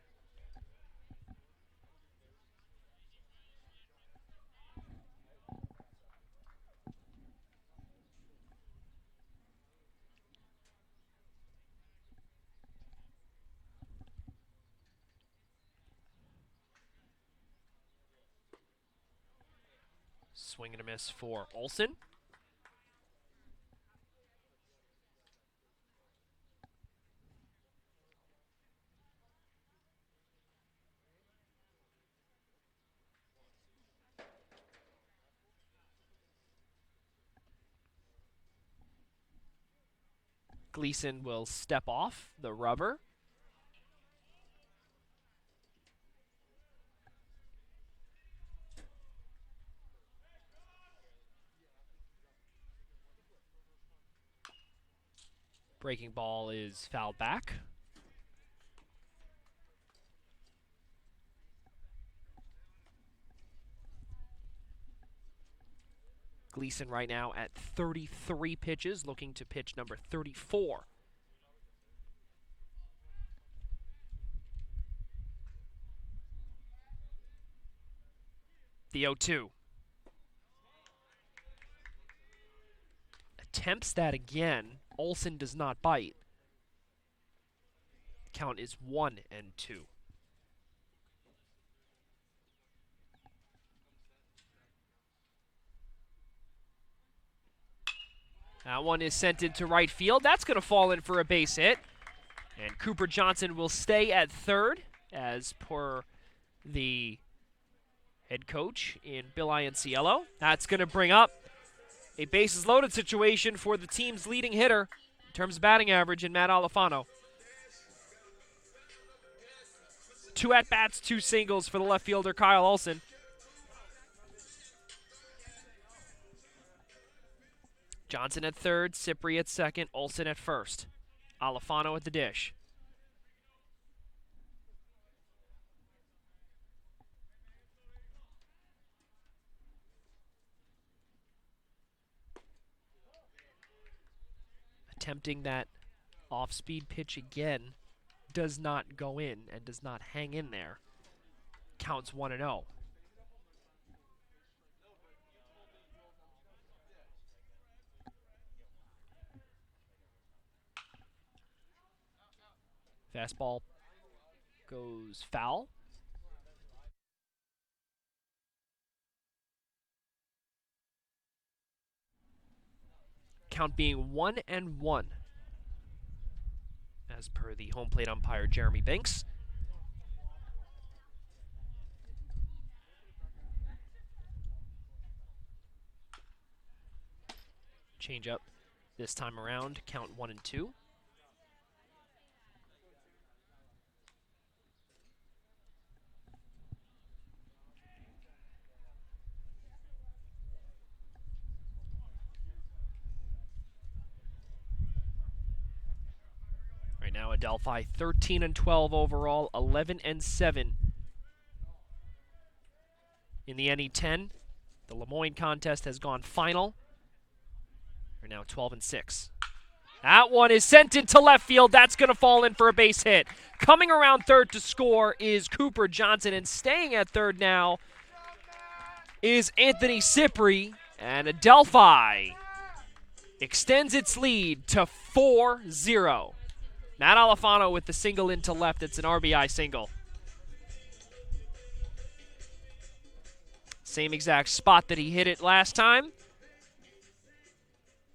Swing and a miss for Olsen. Gleason will step off the rubber. Breaking ball is fouled back. Gleason right now at 33 pitches, looking to pitch number 34. The 0-2. Attempts that again. Olsen does not bite. Count is 1-2. That one is sent into right field. That's going to fall in for a base hit. And Cooper Johnson will stay at third, as per the head coach in Bill Ianciello. That's going to bring up a bases loaded situation for the team's leading hitter in terms of batting average in Matt Alfano. 2 at-bats, 2 singles for the left fielder Kyle Olsen. Johnson at third, Cipri at second, Olsen at first. Alfano at the dish. Attempting that off-speed pitch again, does not go in and does not hang in there. Counts 1-0. Fastball goes foul. Count being 1-1. As per the home plate umpire Jeremy Banks. Change up this time around, count 1-2. Right now, Adelphi 13-12 overall, 11-7 in the NE10. The Lemoyne contest has gone final. We're now 12-6. That one is sent into left field. That's going to fall in for a base hit. Coming around third to score is Cooper Johnson, and staying at third now is Anthony Cipri, and Adelphi extends its lead to 4-0. Matt Alfano with the single into left. It's an RBI single. Same exact spot that he hit it last time.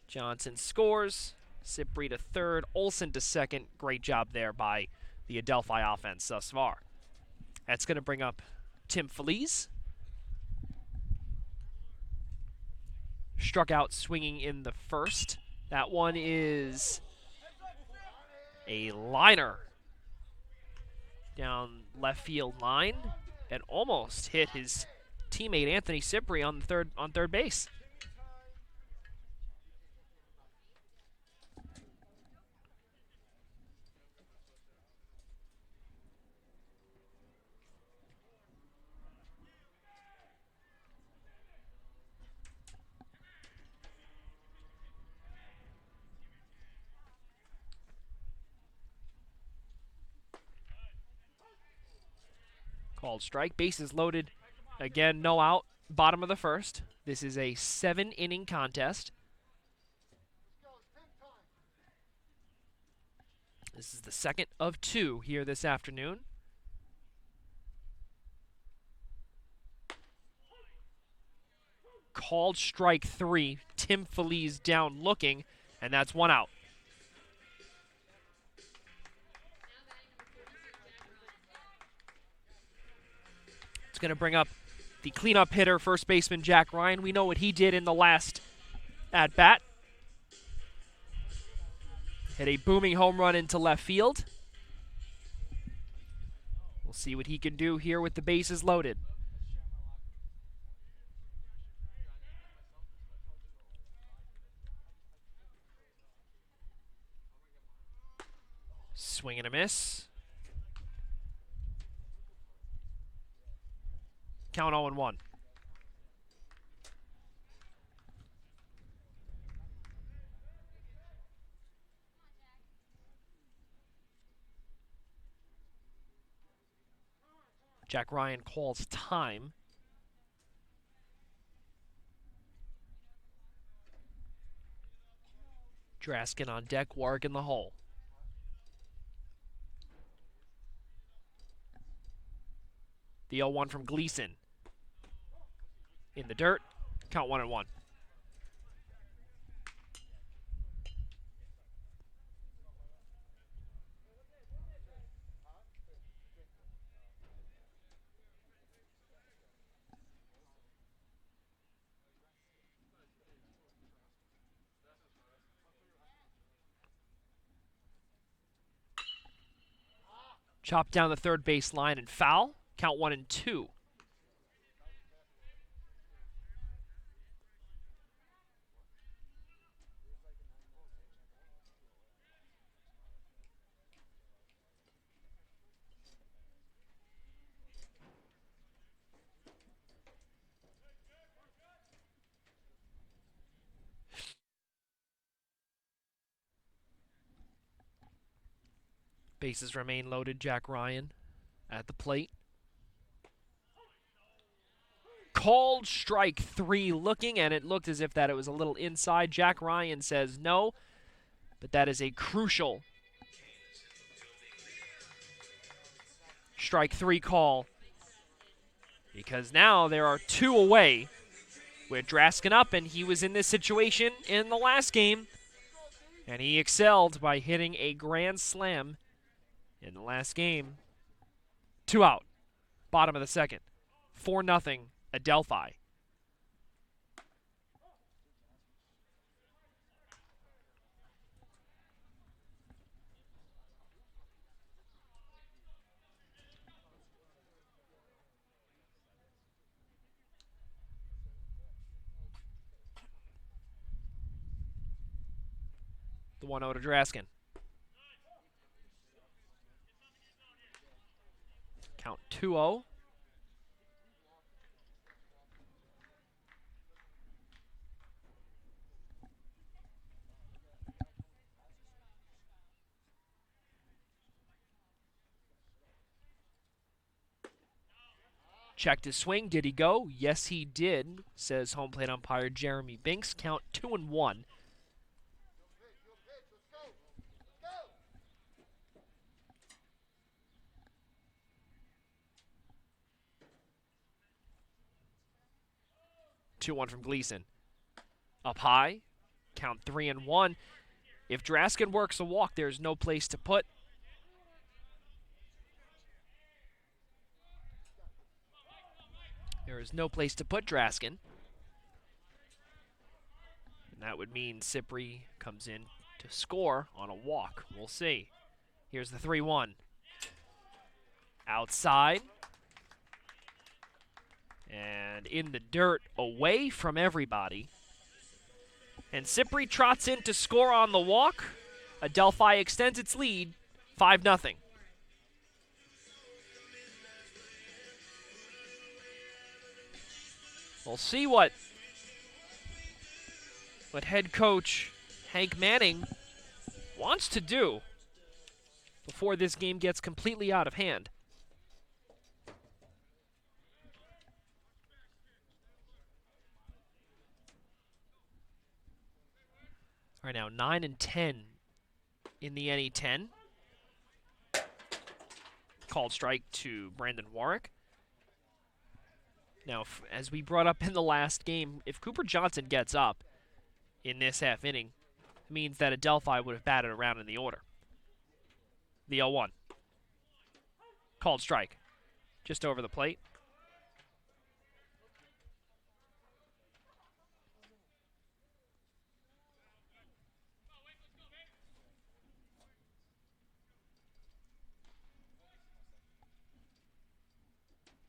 Johnson scores. Cipri to third. Olsen to second. Great job there by the Adelphi offense thus far. That's going to bring up Tim Feliz. Struck out swinging in the first. That one is a liner down left field line and almost hit his teammate Anthony Cipri on third base. Called strike. Bases loaded. Again, no out. Bottom of the first. This is a 7-inning contest. This is the second of 2 here this afternoon. Called strike 3. Tim Feliz down looking, and that's 1 out. It's going to bring up the cleanup hitter, first baseman Jack Ryan. We know what he did in the last at-bat. Hit a booming home run into left field. We'll see what he can do here with the bases loaded. Swing and a miss. Count 0-1. Jack Ryan calls time. Draskin on deck, Warwick in the hole. The 0-1 from Gleason. In the dirt, count 1-1. Chopped down the third base line and foul. Count 1-2. Bases remain loaded. Jack Ryan at the plate. Called strike 3 looking, and it looked as if that it was a little inside. Jack Ryan says no, but that is a crucial strike 3 call, because now there are 2 away with Draskin up, and he was in this situation in the last game, and he excelled by hitting a grand slam in the last game. 2 out. Bottom of the second. 4-0 Adelphi. The 1-0 to Draskin. Count 2-0. Checked his swing. Did he go? Yes, he did, says home plate umpire Jeremy Binks. Count 2-1. Two one from Gleason. Up high. Count 3-1. If Draskin works a walk, there's no place to put. There is no place to put Draskin. And that would mean Cipri comes in to score on a walk. We'll see. Here's the 3-1. Outside. And in the dirt, away from everybody. And Cipri trots in to score on the walk. Adelphi extends its lead, 5-0. We'll see what head coach Hank Manning wants to do before this game gets completely out of hand. Right now, 9 and 10 in the NE10. Called strike to Brandon Warwick. Now, as we brought up in the last game, if Cooper Johnson gets up in this half inning, it means that Adelphi would have batted around in the order. The 0-1. Called strike. Just over the plate.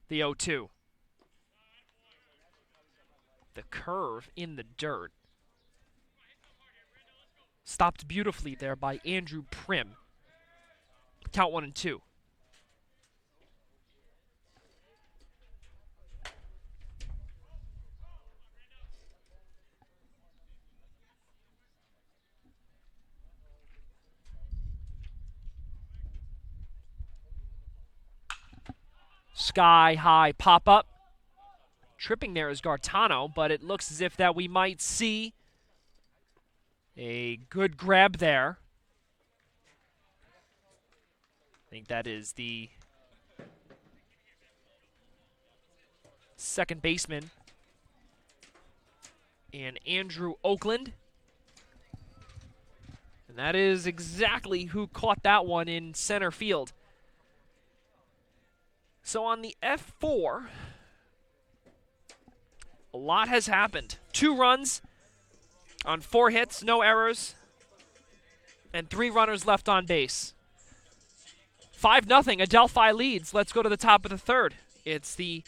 The 0-2. The curve in the dirt. Stopped beautifully there by Andrew Prim. Count 1-2. Sky high pop up. Tripping there is Gartano, but it looks as if that we might see a good grab there. I think that is the second baseman and Andrew Oakland. And that is exactly who caught that one in center field. So on the F4, a lot has happened. 2 runs on 4 hits, no errors, and 3 runners left on base. 5-0, Adelphi leads. Let's go to the top of the third. It's the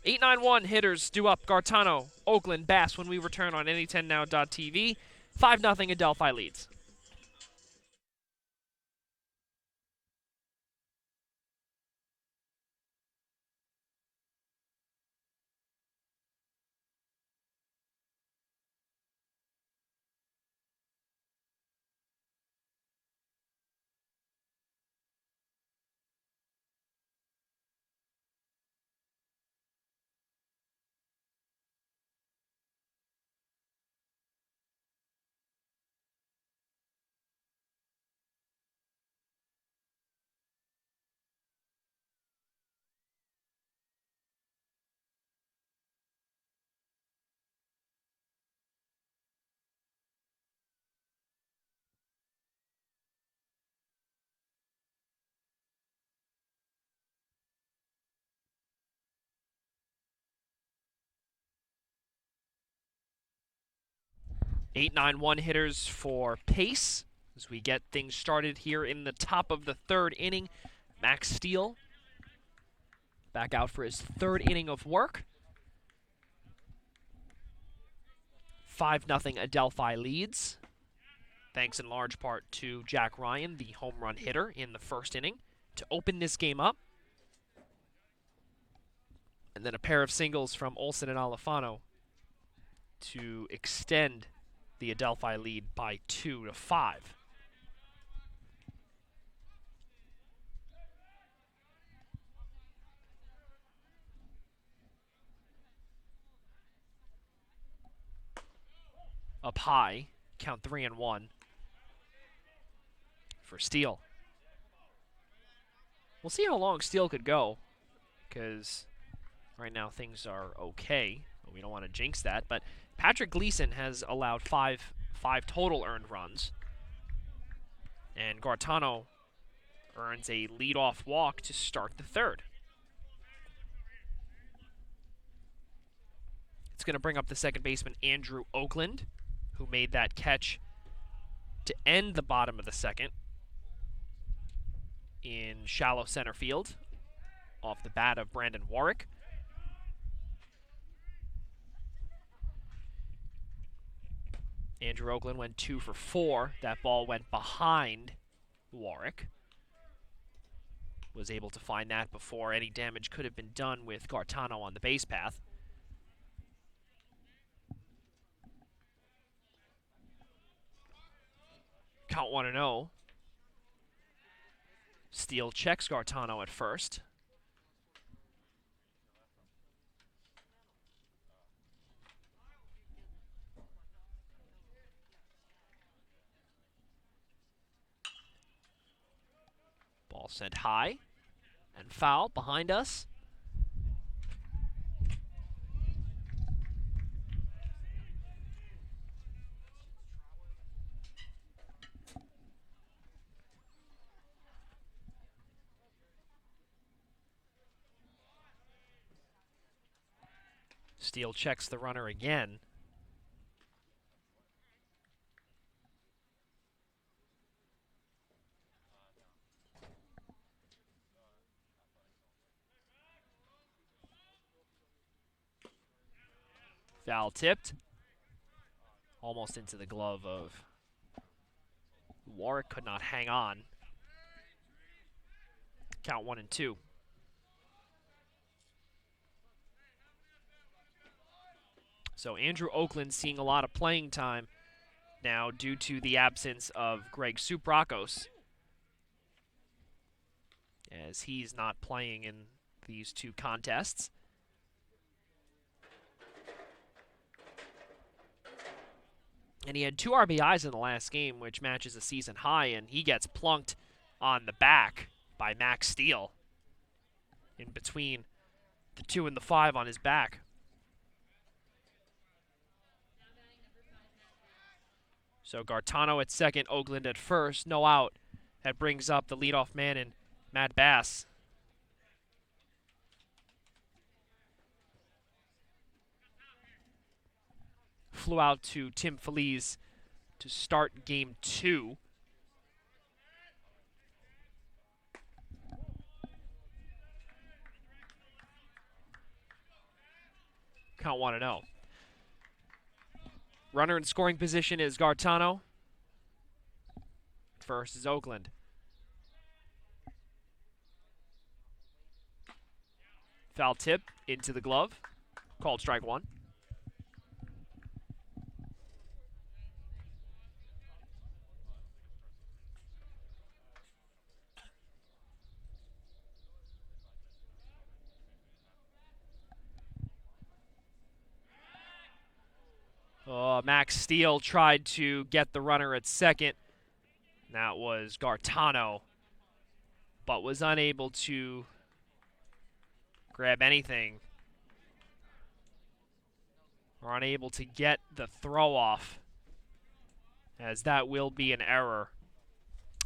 8-9-1 hitters due up Gartano, Oakland, Bass when we return on NE10now.tv. 5-0, Adelphi leads. Eight, 9-1 hitters for pace as we get things started here in the top of the third inning. Max Steele back out for his third inning of work. 5-0 Adelphi leads, thanks in large part to Jack Ryan, the home run hitter in the first inning, to open this game up. And then a pair of singles from Olsen and Alifano to extend the Adelphi lead by 2-5. Up high, count 3-1 for Steele. We'll see how long Steele could go, because right now things are okay. We don't want to jinx that, but Patrick Gleason has allowed five total earned runs, and Gartano earns a leadoff walk to start the third. It's going to bring up the second baseman, Andrew Oakland, who made that catch to end the bottom of the second in shallow center field off the bat of Brandon Warwick. Andrew Oakland went 2 for 4. That ball went behind Warwick. Was able to find that before any damage could have been done with Gartano on the base path. Count 1-0. Steele checks Gartano at first. sent high and foul behind us. Steele checks the runner again. Foul tipped. Almost into the glove of Warwick, could not hang on. Count 1-2. So Andrew Oakland seeing a lot of playing time now due to the absence of Greg Suprakos, as he's not playing in these two contests. And he had 2 RBIs in the last game, which matches a season high, and he gets plunked on the back by Max Steele in between the 2 and the 5 on his back. So Gartano at second, Oakland at first, no out. That brings up the leadoff man in Matt Bass. Flew out to Tim Feliz to start game 2. Count 1-0. Runner in scoring position is Gartano. First is Oakland. Foul tip into the glove. Called strike 1. Max Steele tried to get the runner at second. That was Gartano, but was unable to grab anything, or unable to get the throw off, as that will be an error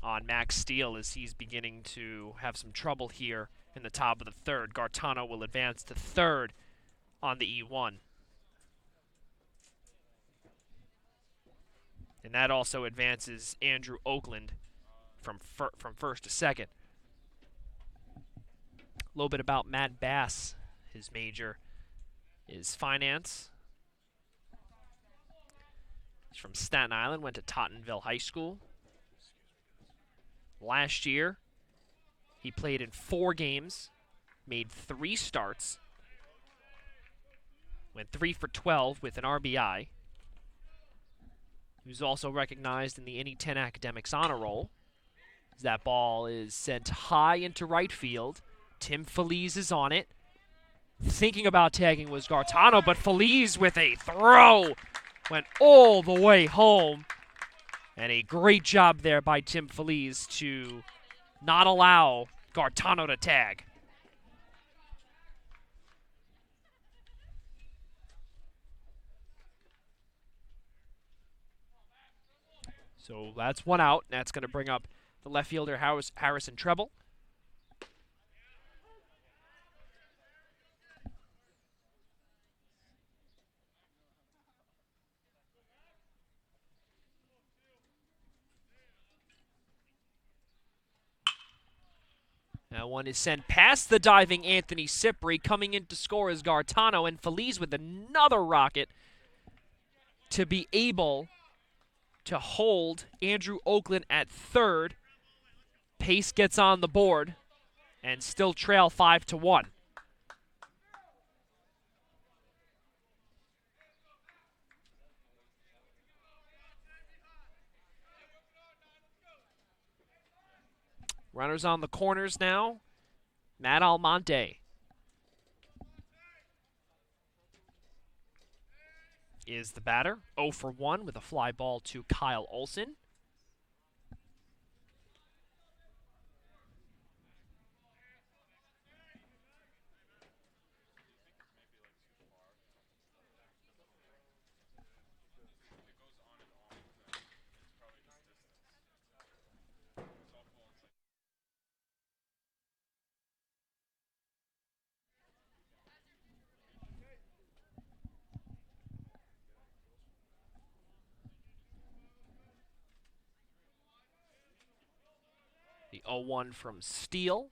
on Max Steele as he's beginning to have some trouble here in the top of the third. Gartano will advance to third on the E1. And that also advances Andrew Oakland from first to second. A little bit about Matt Bass. His major is finance. He's from Staten Island, went to Tottenville High School. Last year, he played in 4 games, made 3 starts, went 3 for 12 with an RBI. He was also recognized in the NE10 Academics Honor Roll. That ball is sent high into right field. Tim Feliz is on it. Thinking about tagging was Gartano, but Feliz with a throw went all the way home. And a great job there by Tim Feliz to not allow Gartano to tag. So that's 1 out. That's going to bring up the left fielder, Harrison Treble. That one is sent past the diving Anthony Cipri. Coming in to score is Gartano, and Feliz with another rocket to be able to hold Andrew Oakland at third. Pace gets on the board and still trail 5-1. Runners on the corners now. Matt Almonte is the batter. 0 for 1 with a fly ball to Kyle Olson. 0-1 from Steele.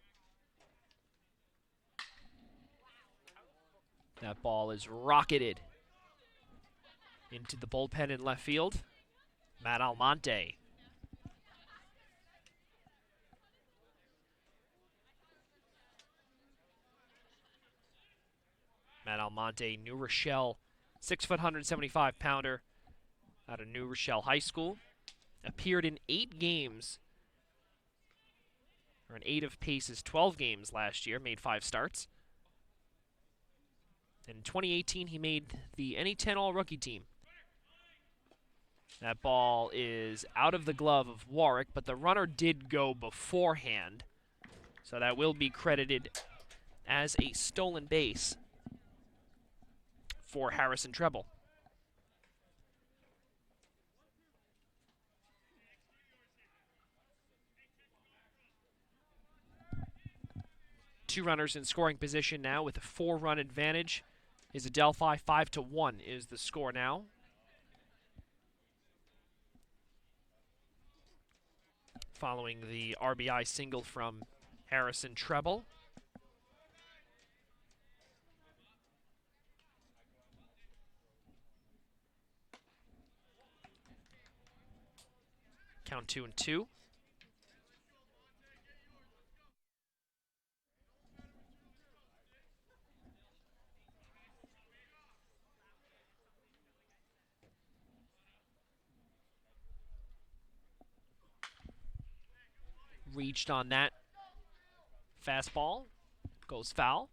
That ball is rocketed into the bullpen in left field. Matt Almonte. Matt Almonte, New Rochelle, 6 foot 175 pounder out of New Rochelle High School. Appeared in 8 games, or in 8 of Pace's 12 games last year, made 5 starts. In 2018, he made the NE10 All-Rookie team. That ball is out of the glove of Warwick, but the runner did go beforehand, so that will be credited as a stolen base for Harrison Treble. Two runners in scoring position now with a 4-run advantage. Is Adelphi 5-1 is the score now. Following the RBI single from Harrison Treble. Count 2-2. Reached on that fastball. Goes foul.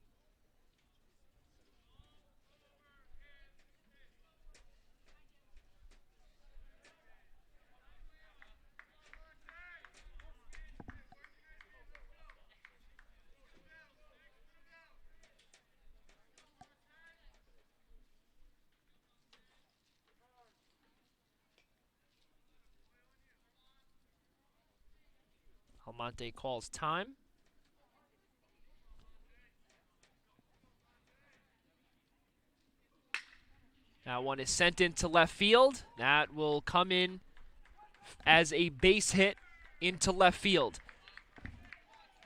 Almonte calls time. That one is sent into left field. That will come in as a base hit into left field.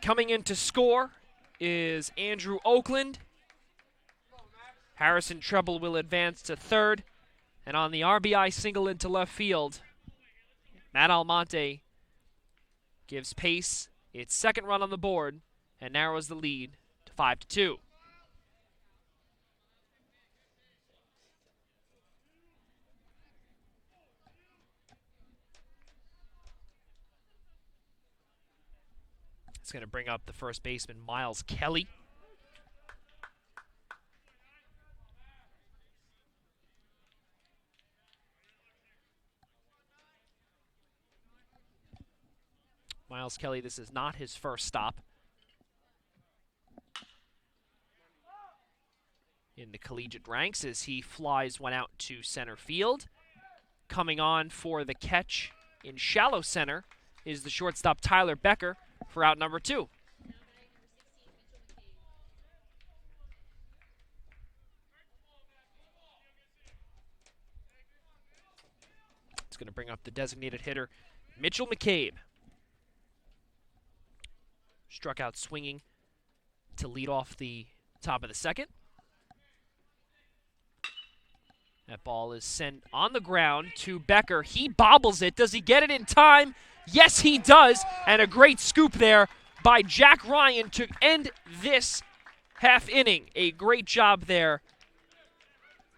Coming in to score is Andrew Oakland. Harrison Treble will advance to third. And on the RBI single into left field, Matt Almonte gives Pace its second run on the board and narrows the lead to 5-2. It's going to bring up the first baseman, Miles Kelly. Miles Kelly, this is not his first stop in the collegiate ranks as he flies one out to center field. Coming on for the catch in shallow center is the shortstop Tyler Becker for out number 2. It's going to bring up the designated hitter, Mitchell McCabe. Struck out swinging to lead off the top of the second. That ball is sent on the ground to Becker. He bobbles it. Does he get it in time? Yes, he does. And a great scoop there by Jack Ryan to end this half inning. A great job there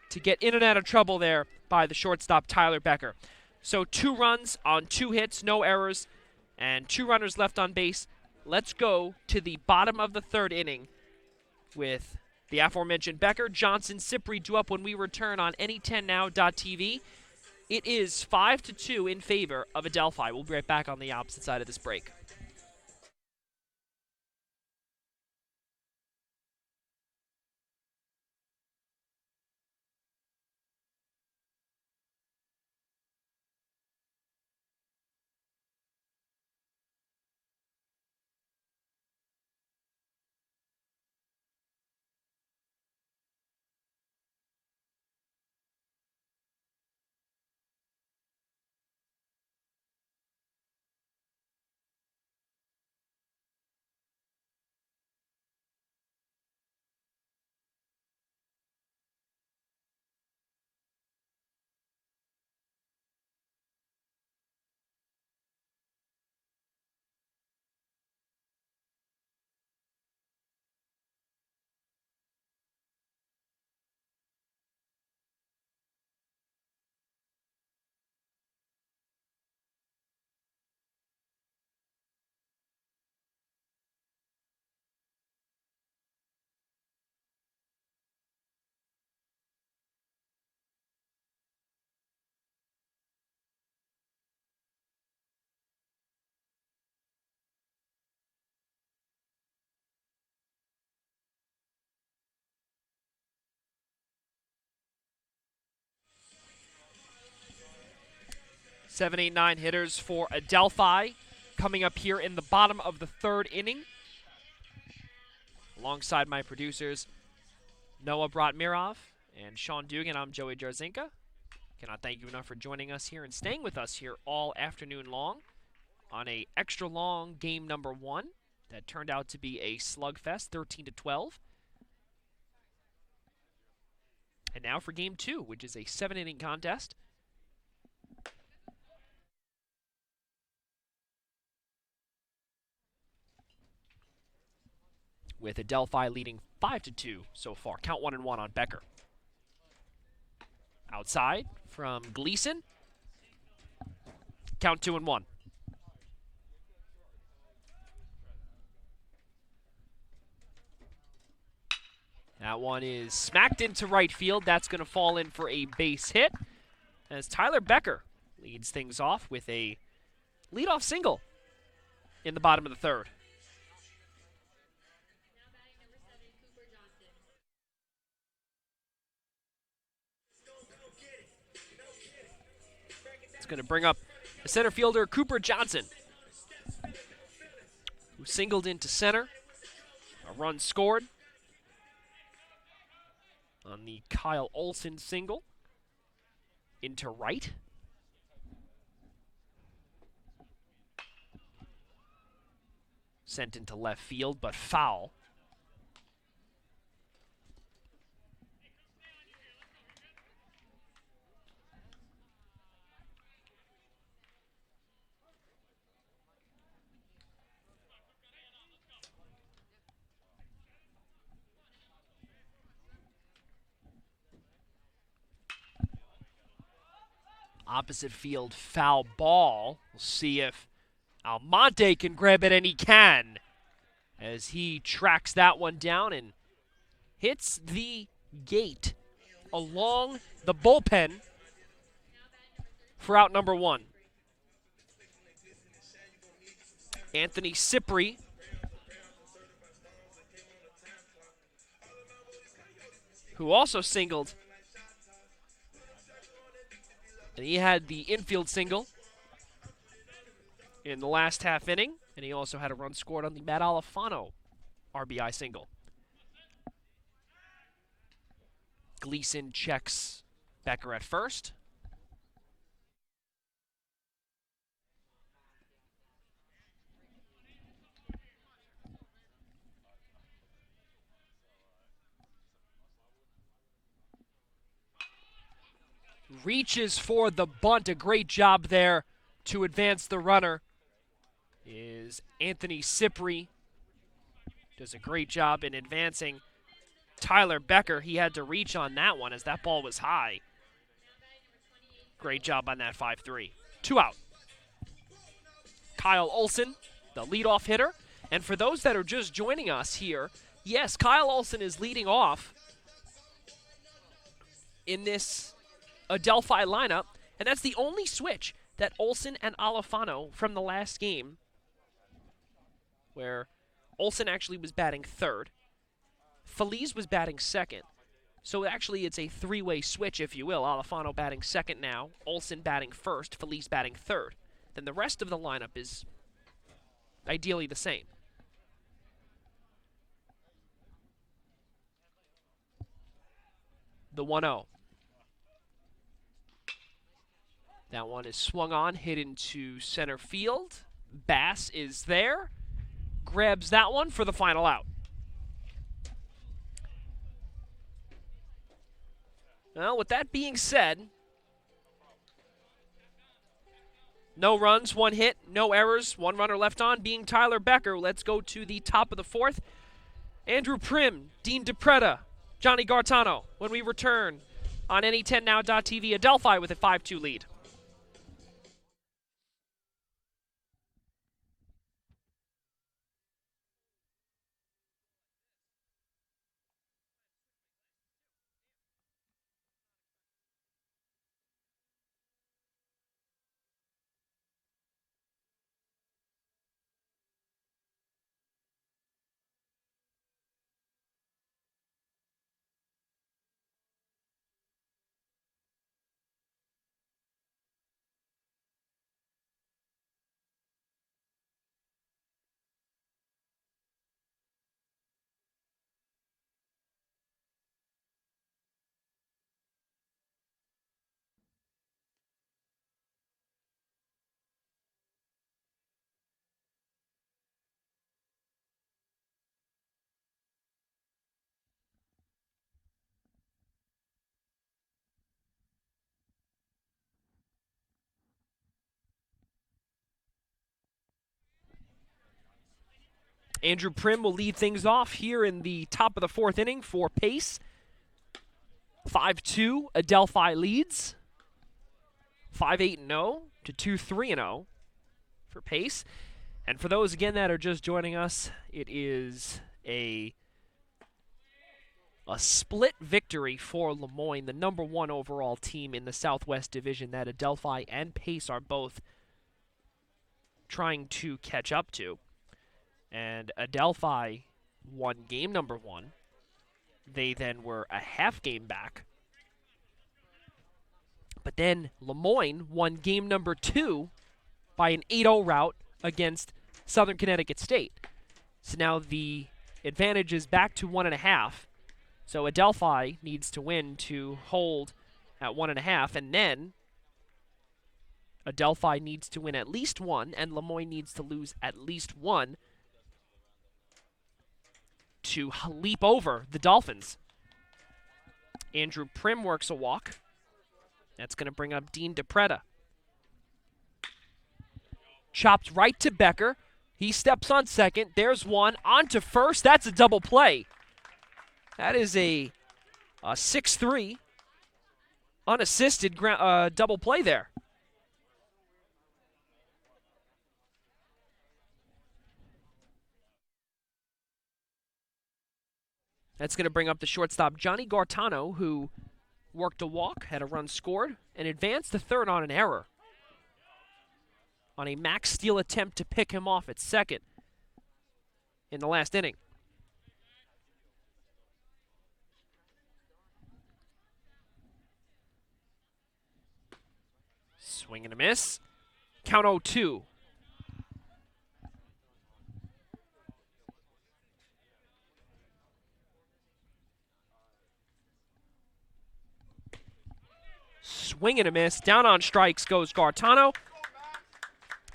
to get in and out of trouble there by the shortstop Tyler Becker. So 2 runs on 2 hits, no errors, and 2 runners left on base. Let's go to the bottom of the 3rd inning with the aforementioned Becker, Johnson, Cipri due up when we return on NE10now.tv. It is 5-2 in favor of Adelphi. We'll be right back on the opposite side of this break. 7, 8, 9 hitters for Adelphi coming up here in the bottom of the third inning. Alongside my producers, Noah Bratmirov and Sean Dugan, I'm Joey Jarzinka. Cannot thank you enough for joining us here and staying with us here all afternoon long on a extra long game number 1 that turned out to be a slugfest, 13-12. And now for game 2, which is a 7-inning contest. With Adelphi leading 5-2 so far. Count 1-1 on Becker. Outside from Gleason. Count 2-1. That one is smacked into right field. That's going to fall in for a base hit as Tyler Becker leads things off with a leadoff single in the bottom of the third. It's going to bring up the center fielder, Cooper Johnson, who singled into center. A run scored on the Kyle Olson single into right. Sent into left field, but foul. Opposite field foul ball. We'll see if Almonte can grab it, and he can, as he tracks that one down and hits the gate along the bullpen for out number 1. Anthony Cipri who also singled, and he had the infield single in the last half inning, and he also had a run scored on the Matt Alifano RBI single. Gleason checks Becker at first. Reaches for the bunt. A great job there to advance the runner is Anthony Cipri. Does a great job in advancing Tyler Becker. He had to reach on that one as that ball was high. Great job on that 5-3. 2 out. Kyle Olson, the leadoff hitter. And for those that are just joining us here, yes, Kyle Olson is leading off in this Adelphi lineup, and that's the only switch that Olson and Alifano from the last game, where Olson actually was batting third, Feliz was batting second. So actually it's a three-way switch, if you will. Alifano batting second now, Olson batting first, Feliz batting third. Then the rest of the lineup is ideally the same. The 1-0. That one is swung on, hit into center field. Bass is there, grabs that one for the final out. Well, with that being said, no runs, 1 hit, no errors, 1 runner left on, being Tyler Becker. Let's go to the top of the 4th. Andrew Prim, Dean DePreta, Johnny Gartano when we return on NE10now.tv. Adelphi with a 5-2 lead. Andrew Prim will lead things off here in the top of the fourth inning for Pace. 5-2, Adelphi leads. 5-8-0 to 2-3-0 for Pace. And for those, again, that are just joining us, it is a split victory for Lemoyne, the number one overall team in the Southwest Division that Adelphi and Pace are both trying to catch up to. And Adelphi won game number one. They then were a half game back. But then Lemoyne won game number two by an 8-0 rout against Southern Connecticut State. So now the advantage is back to 1.5. So Adelphi needs to win to hold at 1.5, and then Adelphi needs to win at least one, and Lemoyne needs to lose at least one to leap over the Dolphins. Andrew Prim works a walk. That's going to bring up Dean DePreda. Chopped right to Becker. He steps on second. There's one. On to first. That's a double play. That is a 6-3 unassisted double play there. That's going to bring up the shortstop, Johnny Gartano, who worked a walk, had a run scored, and advanced to third on an error. On a Max Steele attempt to pick him off at second in the last inning. Swing and a miss. Count 0-2. Swing and a miss. Down on strikes goes Gartano.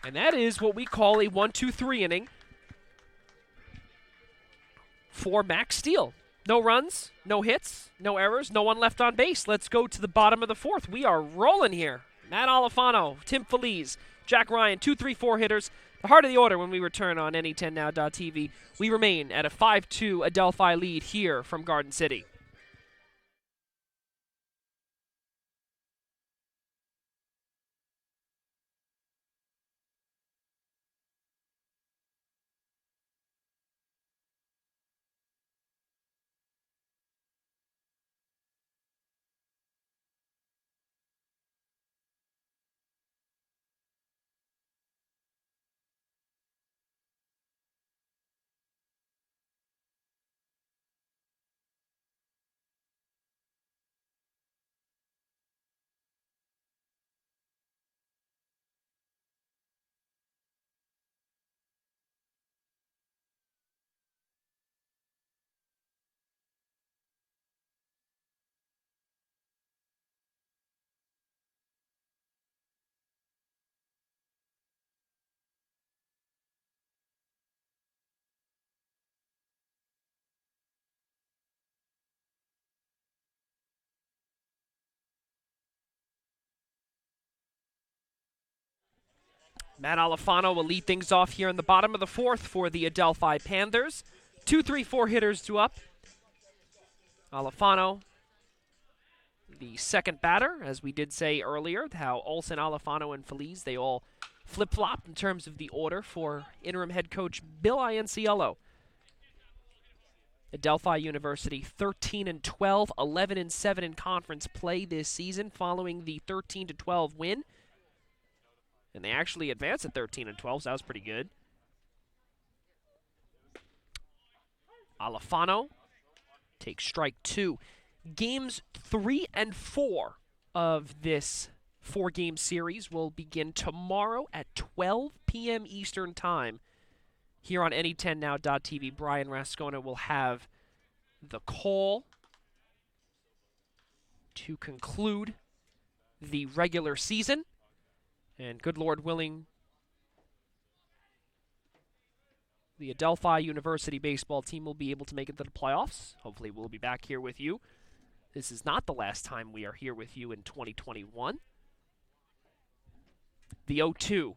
And that is what we call a 1-2-3 inning for Max Steele. No runs, no hits, no errors, no one left on base. Let's go to the bottom of the fourth. We are rolling here. Matt Alifano, Tim Feliz, Jack Ryan, 2, 3, 4 hitters. The heart of the order when we return on NE10now.tv. We remain at a 5-2 Adelphi lead here from Garden City. Matt Alifano will lead things off here in the bottom of the fourth for the Adelphi Panthers. 2, 3, 4 hitters to up. Alifano, the second batter, as we did say earlier, how Olsen, Alifano, and Feliz, they all flip-flopped in terms of the order for interim head coach Bill Ianciello. Adelphi University 13-12, 11-7 in conference play this season following the 13-12 win. And they actually advanced at 13-12, so that was pretty good. Alifano takes strike two. Games 3 and 4 of this four-game series will begin tomorrow at 12 p.m. Eastern Time. Here on NE10now.tv, Brian Rascona will have the call to conclude the regular season. And good Lord willing, the Adelphi University baseball team will be able to make it to the playoffs. Hopefully we'll be back here with you. This is not the last time we are here with you in 2021. The 0-2.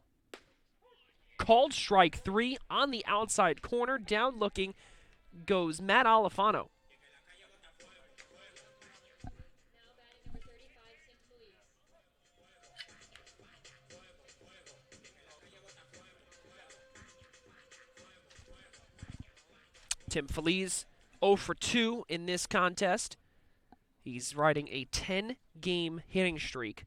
Called strike 3 on the outside corner. Down looking goes Matt Alifano. Tim Feliz 0 for 2 in this contest. He's riding a 10-game hitting streak.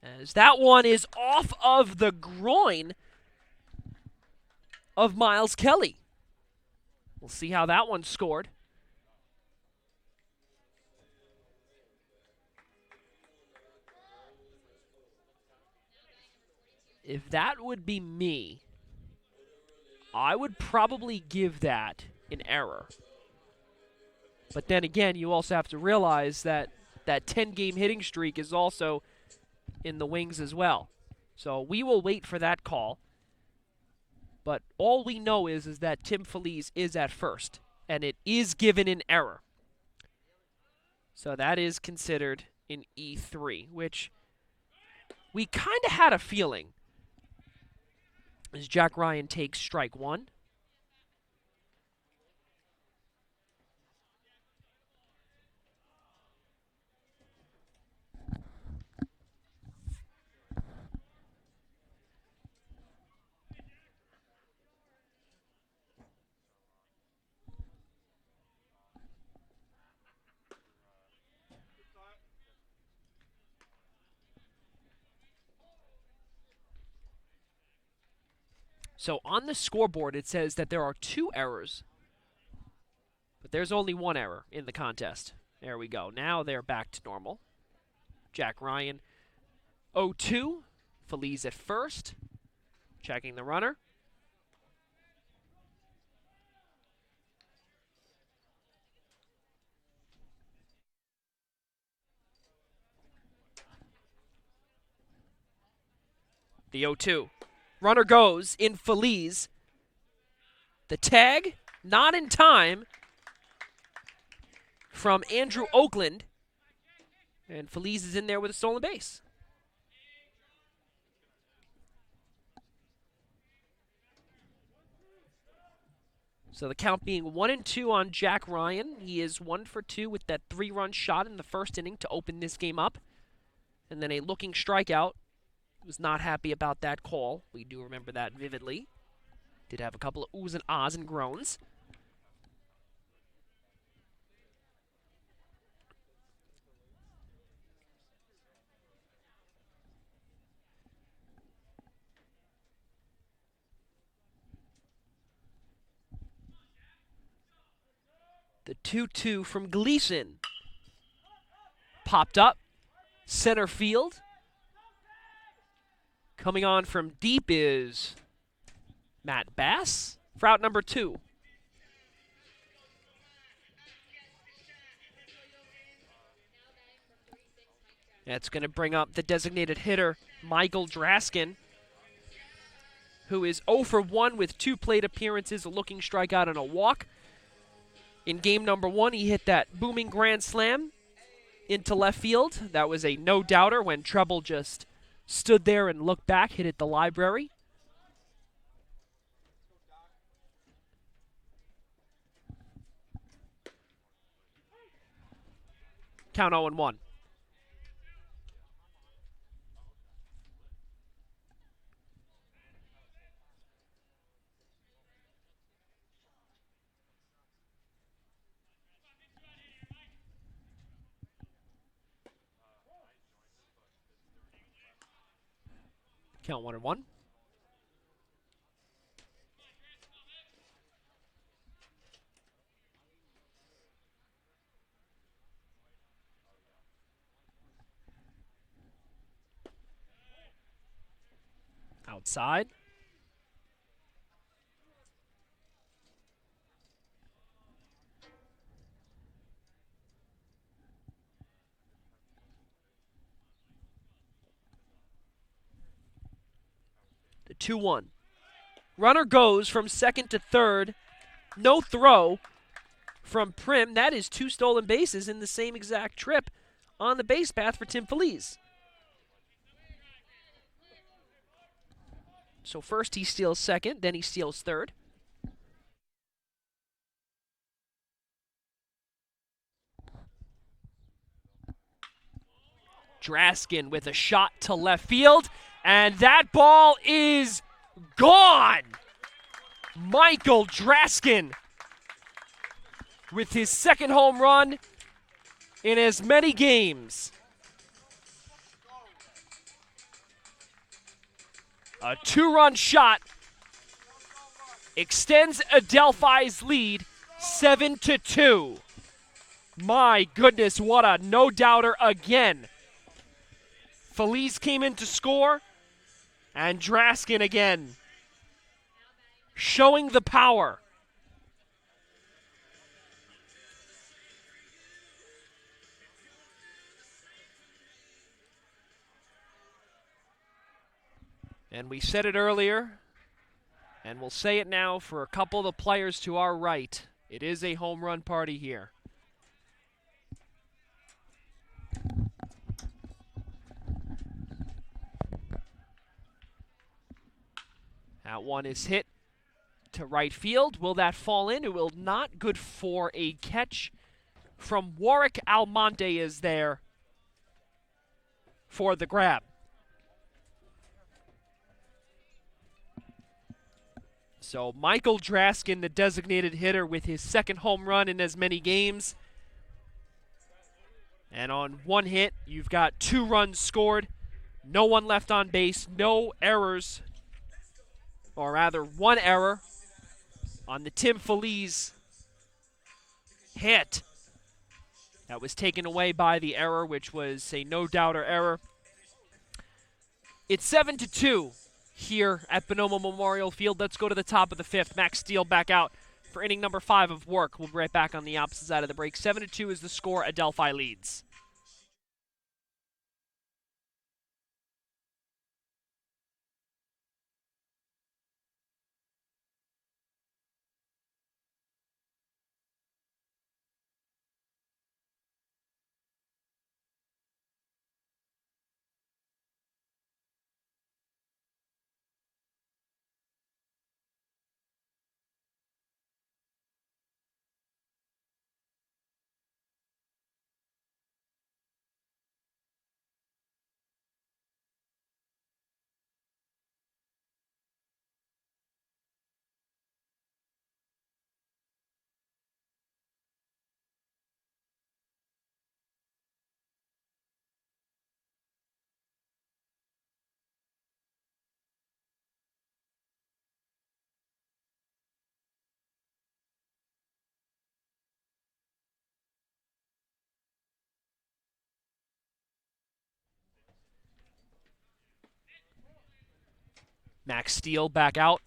As that one is off of the groin of Miles Kelly. We'll see how that one scored. If that would be me, I would probably give that an error. But then again, you also have to realize that that 10-game hitting streak is also in the wings as well. So we will wait for that call. But all we know is that Tim Feliz is at first, and it is given an error. So that is considered an E3, which we kind of had a feeling as Jack Ryan takes strike 1. So on the scoreboard, it says that there are 2 errors, but there's only 1 error in the contest. There we go. Now they're back to normal. Jack Ryan 0-2. Feliz at first. Checking the runner. The 0-2. Runner goes in Feliz. The tag, not in time, from Andrew Oakland. And Feliz is in there with a stolen base. So the count being 1-2 on Jack Ryan. He is 1 for 2 with that 3-run shot in the first inning to open this game up. And then a looking strikeout. Was not happy about that call. We do remember that vividly. Did have a couple of oohs and ahs and groans. The 2-2 from Gleason. Popped up. Center field. Coming on from deep is Matt Bass for out number 2. That's going to bring up the designated hitter, Michael Draskin, who is 0 for 1 with 2 plate appearances, a looking strikeout and a walk. In game number 1, he hit that booming grand slam into left field. That was a no-doubter when Treble just stood there and looked back, hit it the library. Count 0-1. Count 1-1. Outside. The 2-1. Runner goes from second to third. No throw from Prim. That is 2 stolen bases in the same exact trip on the base path for Tim Feliz. So first he steals second, then he steals third. Draskin with a shot to left field, and that ball is gone. Michael Draskin with his second home run in as many games. A two-run shot extends Adelphi's lead 7-2. My goodness, what a no-doubter again. Feliz came in to score, and Draskin again showing the power. And we said it earlier, and we'll say it now for a couple of the players to our right. It is a home run party here. That one is hit to right field. Will that fall in? It will not. Good for a catch from Warwick. Almonte is there for the grab. So Michael Draskin, the designated hitter, with his second home run in as many games. And on one hit, you've got 2 runs scored. No one left on base. No errors. Or rather, 1 error on the Tim Feliz hit. That was taken away by the error, which was a no-doubter error. It's 7-2 here at Bonoma Memorial Field. Let's go to the top of the 5th. Max Steele back out for inning number 5 of work. We'll be right back on the opposite side of the break. 7-2 is the score. Adelphi leads. Max Steele back out.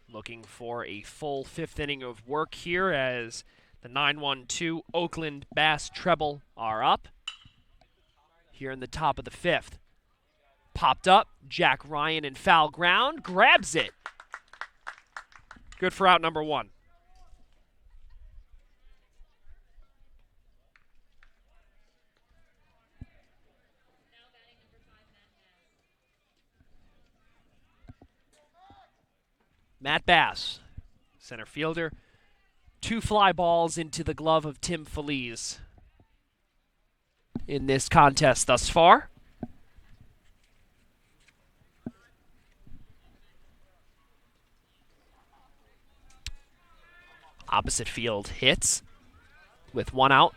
Looking for a full 5th inning of work here as the 9-1-2 Oakland Bass Treble are up. Here in the top of the 5th. Popped up. Jack Ryan in foul ground. Grabs it. Good for out number 1. Matt Bass, center fielder. 2 fly balls into the glove of Tim Feliz in this contest thus far. Opposite field hits with 1 out.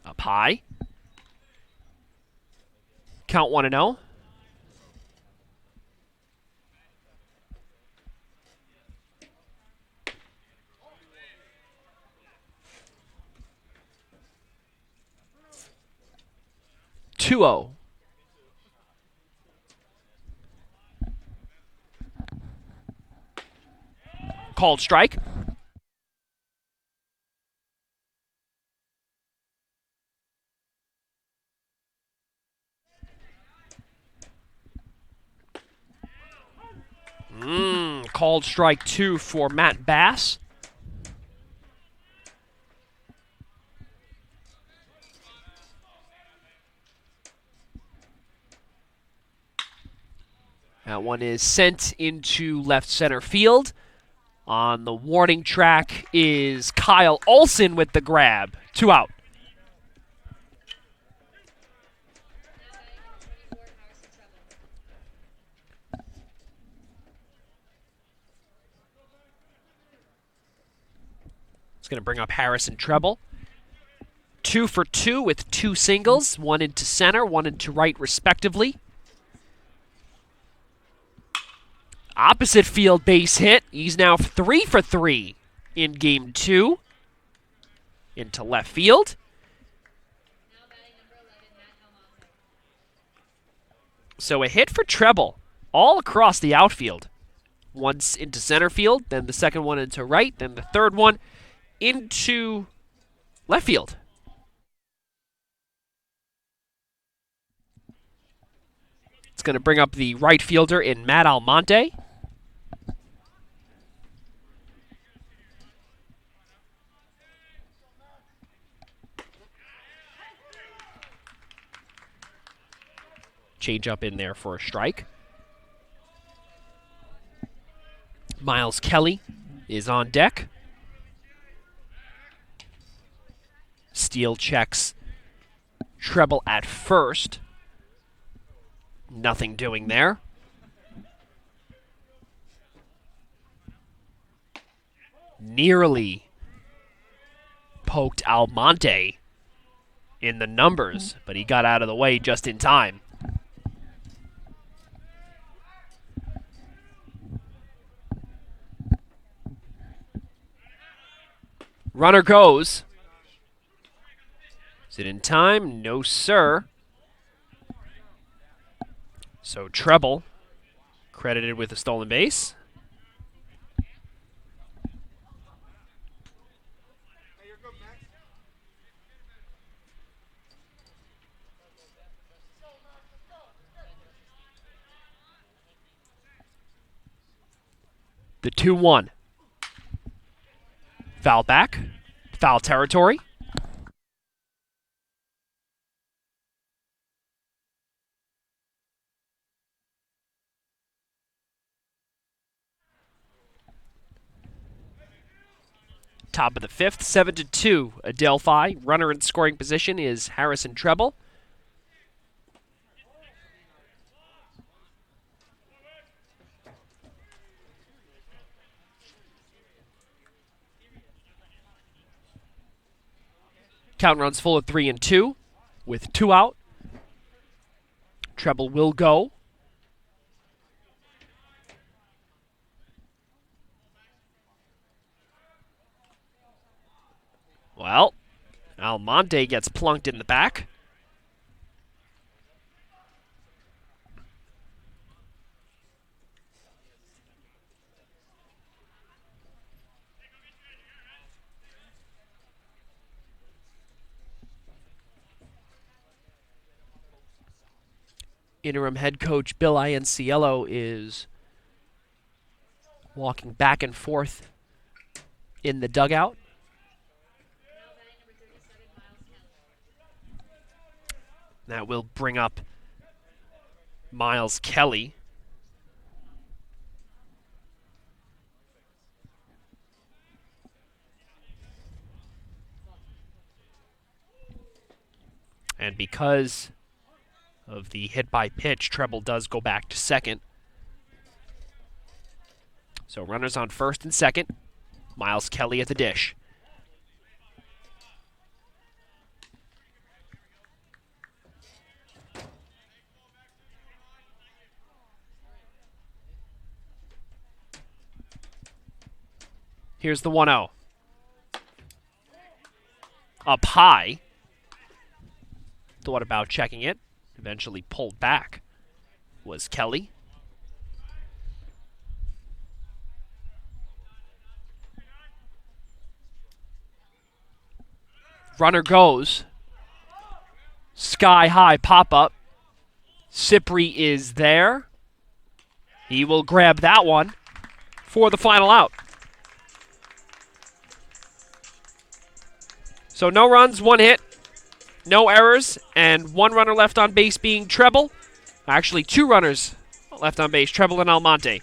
Up high. Count 1-0. Two-0. Called strike. Called strike 2 for Matt Bass. That one is sent into left center field. On the warning track is Kyle Olson with the grab. 2 out. It's going to bring up Harrison Treble. 2 for 2 with 2 singles, 1 into center, 1 into right respectively. Opposite field base hit. He's now 3 for 3 in game 2. Into left field. So a hit for Treble all across the outfield. Once into center field, then the second one into right, then the third one into left field. It's going to bring up the right fielder in Matt Almonte. Change up in there for a strike. Miles Kelly is on deck. Steele checks Treble at first. Nothing doing there. Nearly poked Almonte in the numbers, but he got out of the way just in time. Runner goes. Is it in time? No, sir. So Treble credited with a stolen base. The 2-1. Foul back. Foul territory. Top of the 5th, 7-2, Adelphi. Runner in scoring position is Harrison Treble. Count runs full of 3 and 2 with 2 out. Treble will go. Well, Almonte gets plunked in the back. Interim head coach Bill Ianciello is walking back and forth in the dugout. That will bring up Miles Kelly. And because of the hit by pitch, Treble does go back to second. So runners on first and second. Miles Kelly at the dish. Here's the 1-0. Up high. Thought about checking it. Eventually pulled back was Kelly. Runner goes. Sky high pop-up. Cipri is there. He will grab that one for the final out. So no runs, 1 hit, no errors, and 1 runner left on base being Treble. Actually, 2 runners left on base, Treble and Almonte.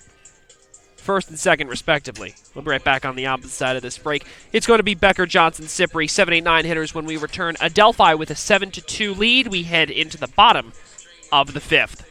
First and second, respectively. We'll be right back on the opposite side of this break. It's going to be Becker, Johnson, Cypri, 7, 8, 9 hitters when we return. Adelphi with a 7-2 lead. We head into the bottom of the fifth.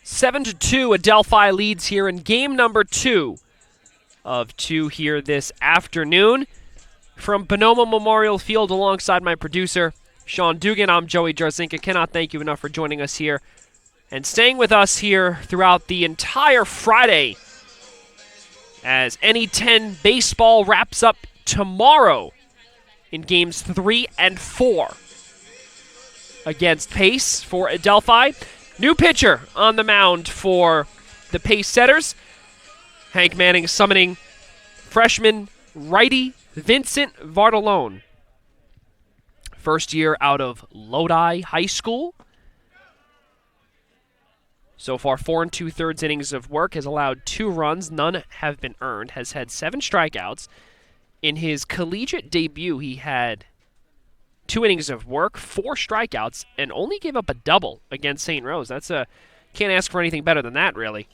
Seven to 2, Adelphi leads here in game number 2 of 2 here this afternoon. From Bonoma Memorial Field alongside my producer, Sean Dugan, I'm Joey Jarzinka. Cannot thank you enough for joining us here and staying with us here throughout the entire Friday as NE10 baseball wraps up tomorrow in games 3 and 4 against Pace for Adelphi. New pitcher on the mound for the Pace Setters. Hank Manning summoning freshman righty Vincent Vardalone. First year out of Lodi High School. So far, 4 2/3 innings of work, has allowed 2 runs. None have been earned. Has had 7 strikeouts. In his collegiate debut, he had 2 innings of work, 4 strikeouts, and only gave up a double against St. Rose. Can't ask for anything better than that, really.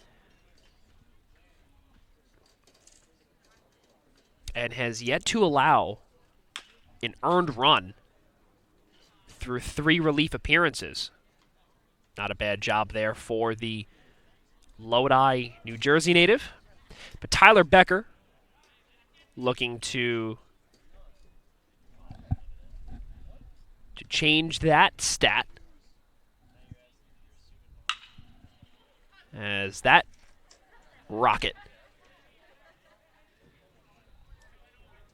And has yet to allow an earned run through 3 relief appearances. Not a bad job there for the Lodi, New Jersey native. But Tyler Becker looking to change that stat as that rocket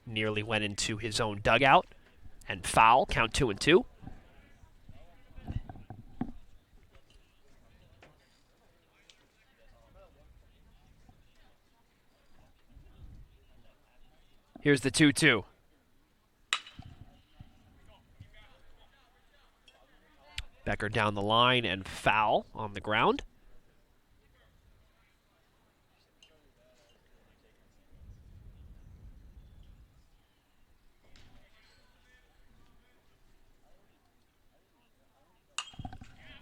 nearly went into his own dugout and foul. Count 2-2. Here's the 2-2. Becker down the line and foul on the ground.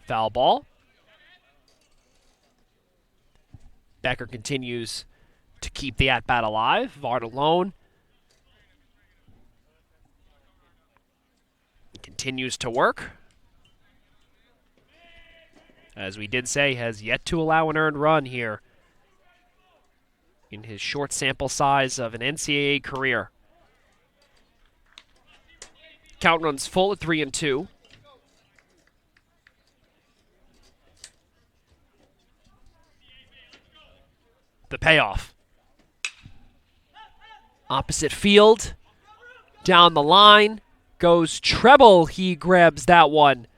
Foul ball. Becker continues to keep the at-bat alive. Vardalone continues to work. As we did say, has yet to allow an earned run here in his short sample size of an NCAA career. Count runs full at 3-2. The payoff. Opposite field. Down the line. Goes Treble. He grabs that one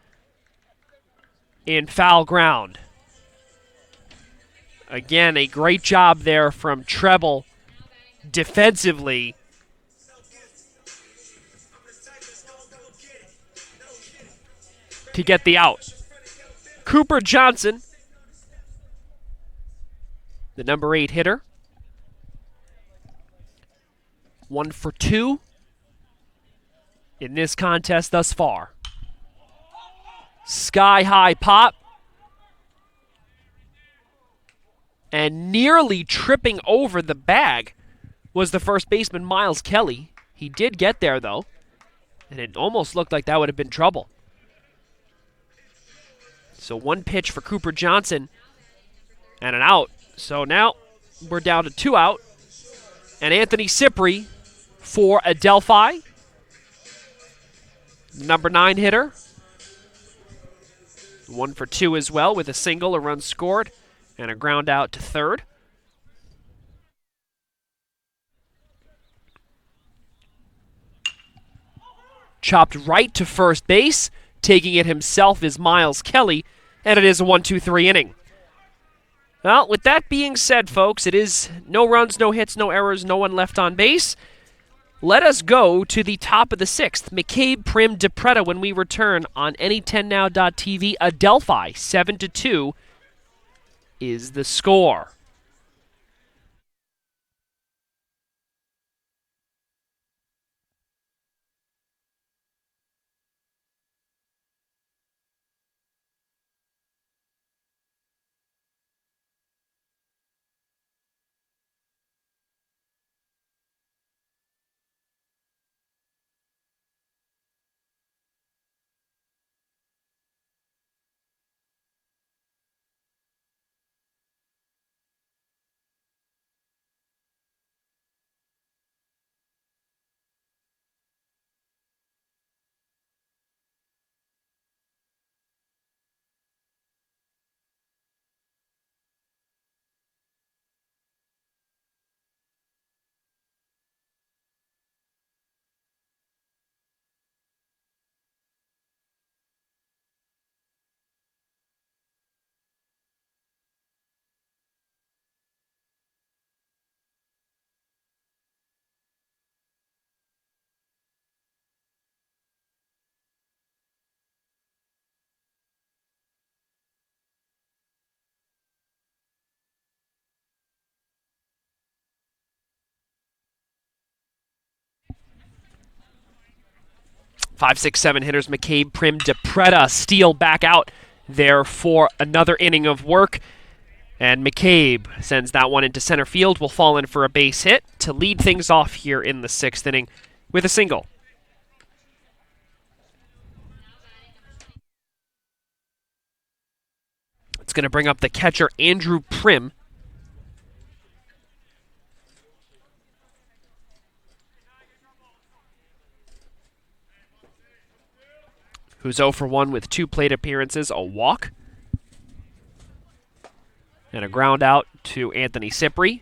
in foul ground. Again, a great job there from Treble defensively. To get the out. Cooper Johnson, the number 8 hitter. 1 for 2 in this contest thus far. Sky high pop. And nearly tripping over the bag was the first baseman, Miles Kelly. He did get there, though, and it almost looked like that would have been trouble. So one pitch for Cooper Johnson and an out. So now we're down to 2 out. And Anthony Cipri for Adelphi, number 9 hitter. 1 for 2 as well with a single, a run scored, and a ground out to third. Chopped right to first base. Taking it himself is Miles Kelly, and it is a 1-2-3 inning. Well, with that being said, folks, it is no runs, no hits, no errors, no one left on base. Let us go to the top of the 6th. McCabe, Prim, DePretta when we return on any10now.tv. Adelphi, 7-2 is the score. Five, six, seven hitters, McCabe, Prim, DePretta, Steele back out there for another inning of work. And McCabe sends that one into center field, will fall in for a base hit to lead things off here in the 6th inning with a single. It's going to bring up the catcher, Andrew Prim. Who's 0 for 1 with 2 plate appearances, a walk, and a ground out to Anthony Cipri.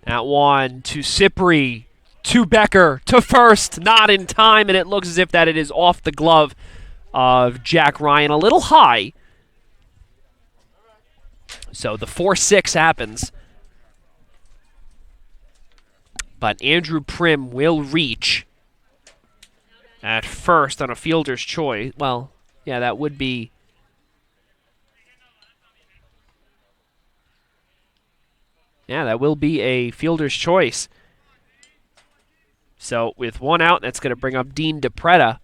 That one to Cipri, to Becker, to first, not in time, and it looks as if that it is off the glove of Jack Ryan, a little high. So the 4-6 happens. But Andrew Prim will reach at first on a fielder's choice. Well, yeah, that would be... Yeah, that will be a fielder's choice. So with 1 out, that's going to bring up Dean DePretta.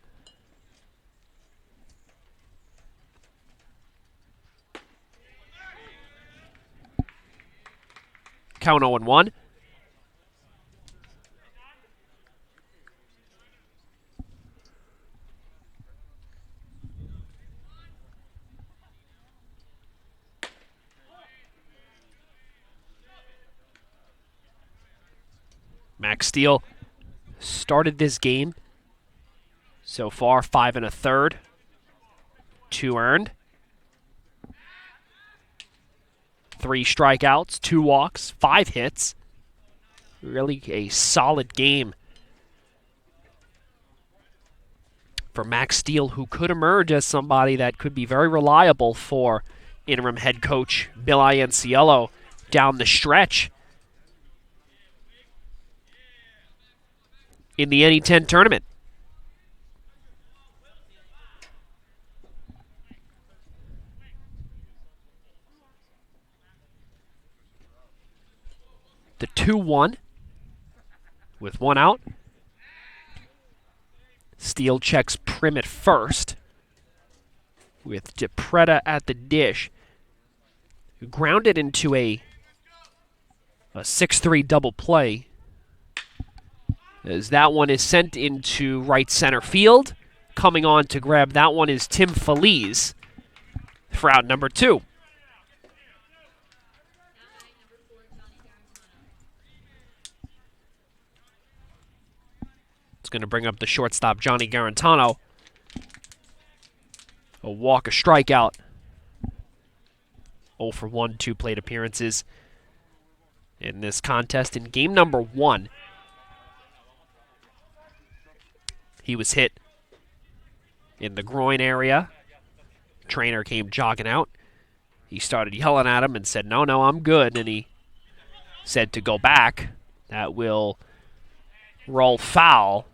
Count 0-1. Max Steele started this game so far 5 1/3, 2 earned, 3 strikeouts, 2 walks, 5 hits. Really a solid game for Max Steele, who could emerge as somebody that could be very reliable for interim head coach Bill Ianciello down the stretch in the NE10 tournament. The 2-1 with one out. Steele checks Prim at first with DePreta at the dish. Grounded into a 6-3 double play as that one is sent into right center field. Coming on to grab that one is Tim Feliz for out number 2. It's going to bring up the shortstop, Johnny Garantano. A walk, a strikeout. 0 for 1, 2 plate appearances in this contest. In game number 1, he was hit in the groin area. Trainer came jogging out. He started yelling at him and said, no, I'm good. And he said to go back. That will roll foul.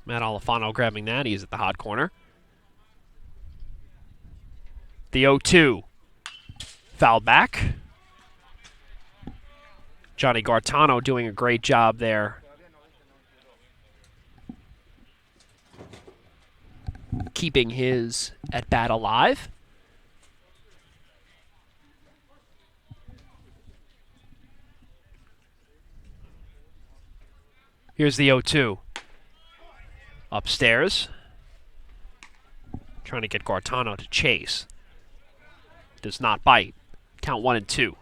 Matt Alifano grabbing that. He's at the hot corner. The 0-2. Foul back. Johnny Gartano doing a great job there. Keeping his at-bat alive. Here's the 0-2. Upstairs. Trying to get Gartano to chase. Does not bite. Count 1 and 2.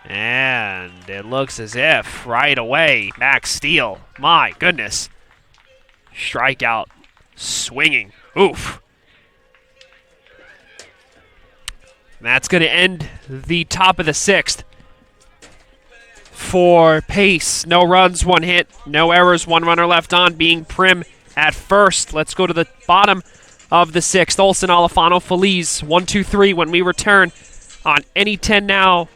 And it looks as if right away, Max Steele, my goodness. Strikeout, swinging, oof. And that's going to end the top of the 6th. For Pace, no runs, 1 hit, no errors, 1 runner left on, being Prim at first. Let's go to the bottom of the 6th. Olsen, Alifano, Feliz, 1, 2, 3 when we return on Any10Now.tv.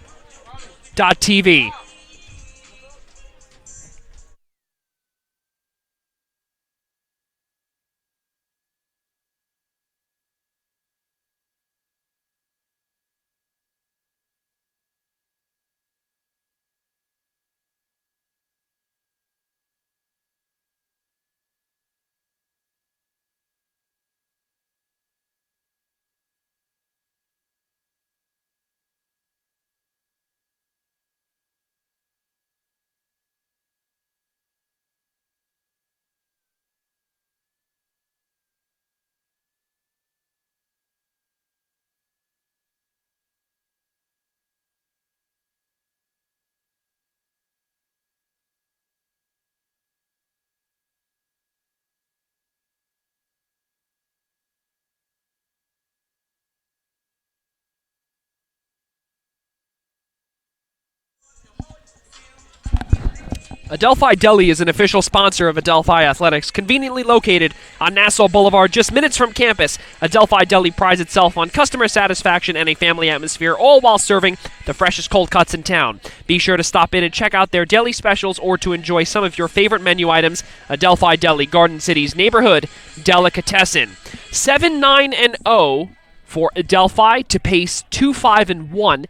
Adelphi Deli is an official sponsor of Adelphi Athletics, conveniently located on Nassau Boulevard, just minutes from campus. Adelphi Deli prides itself on customer satisfaction and a family atmosphere, all while serving the freshest cold cuts in town. Be sure to stop in and check out their deli specials or to enjoy some of your favorite menu items. Adelphi Deli, Garden City's neighborhood delicatessen. 7-9-0 for Adelphi to pace 2-5-1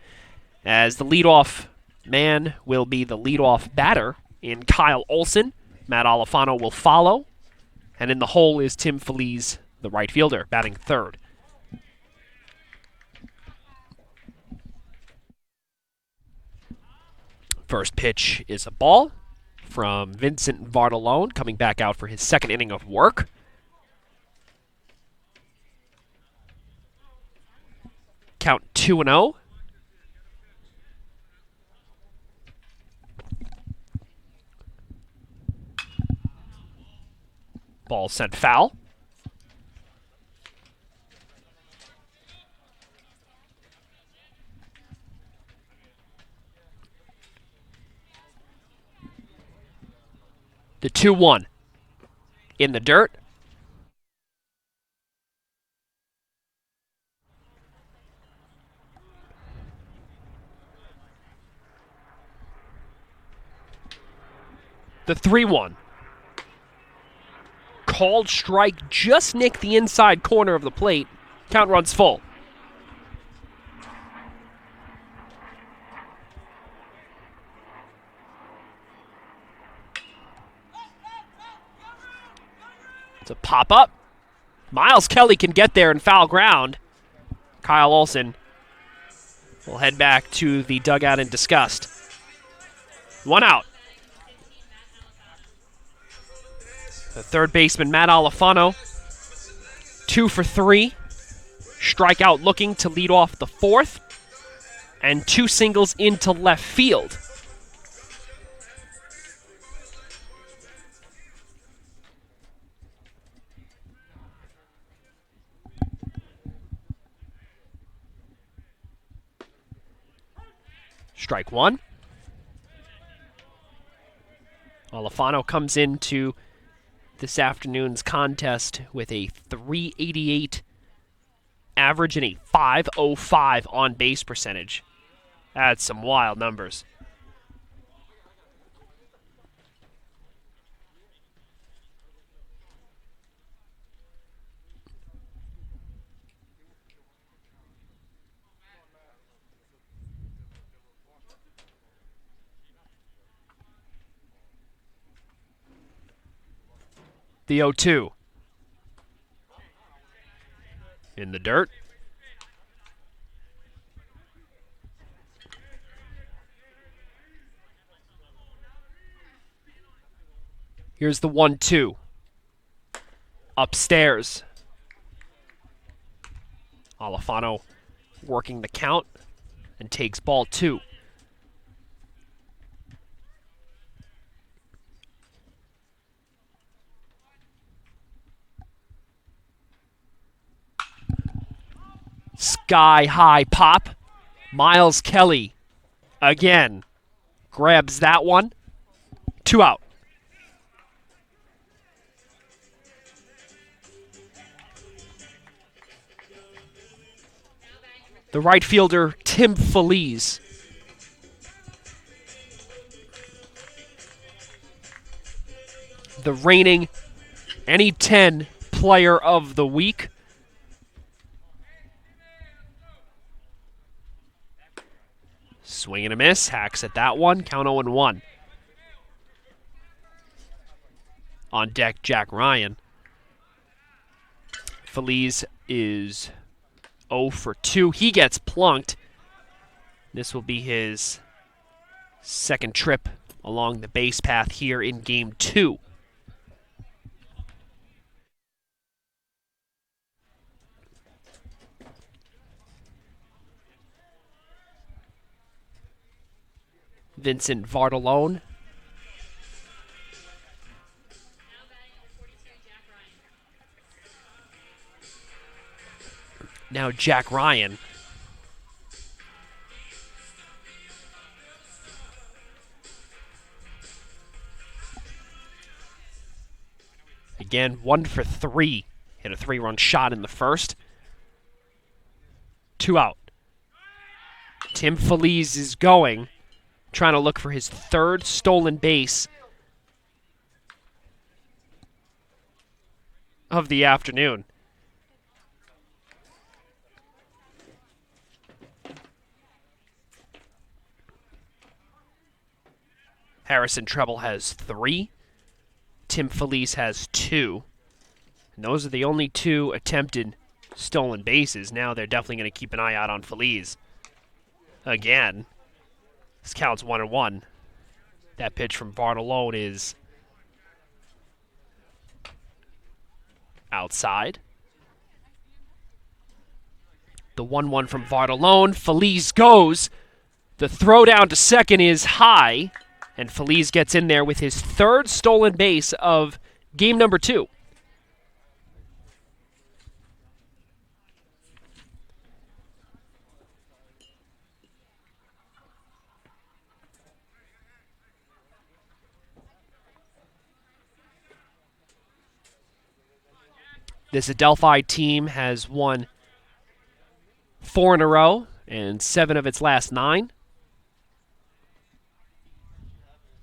as the leadoff man will be the leadoff batter in Kyle Olsen. Matt Alifano will follow. And in the hole is Tim Feliz, the right fielder, batting third. First pitch is a ball from Vincent Vartalone, coming back out for his second inning of work. Count 2-0. Ball sent foul. The 2-1. In the dirt. The 3-1. Called strike, just nicked the inside corner of the plate. Count runs full. It's a pop-up. Miles Kelly can get there and foul ground. Kyle Olson will head back to the dugout in disgust. 1 out. The third baseman, Matt Alifano, 2 for 3. Strikeout looking to lead off the fourth. And 2 singles into left field. Strike 1. Alifano comes into this afternoon's contest with a .388 average and a .505 on-base percentage. That's some wild numbers. The 0-2. In the dirt. Here's the 1-2. Upstairs. Alifano working the count and takes ball 2. Sky high pop. Miles Kelly again grabs that one. 2 out. The right fielder, Tim Feliz. The reigning NE10 player of the week. Swing and a miss. Hacks at that one. Count 0-1. On deck, Jack Ryan. Feliz is 0 for 2. He gets plunked. This will be his second trip along the base path here in Game 2. Vincent Vardalone. Now Jack Ryan. Again, 1 for 3. Hit a 3-run shot in the first. 2 out. Tim Feliz is going, trying to look for his third stolen base of the afternoon. Harrison Treble has 3. Tim Feliz has 2. And those are the only 2 attempted stolen bases. Now they're definitely going to keep an eye out on Feliz. Again, this counts 1-1. That pitch from Vardalone is outside. The 1-1 from Vardalone. Feliz goes. The throw down to second is high. And Feliz gets in there with his third stolen base of game number 2. This Adelphi team has won 4 in a row and 7 of its last 9.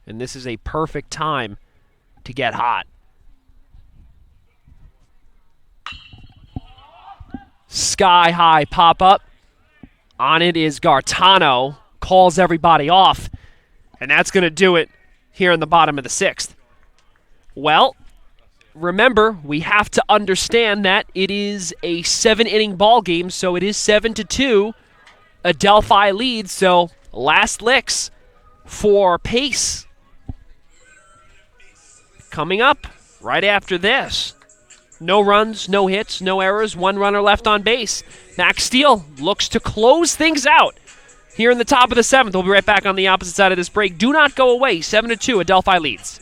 And this is a perfect time to get hot. Sky high pop up. On it is Gartano. Calls everybody off. And that's going to do it here in the bottom of the 6th. Well, remember, we have to understand that it is a 7-inning ball game, so it is 7-2. Adelphi leads, so last licks for Pace. Coming up right after this. No runs, no hits, no errors, 1 runner left on base. Max Steele looks to close things out here in the top of the 7th. We'll be right back on the opposite side of this break. Do not go away. 7-2, Adelphi leads.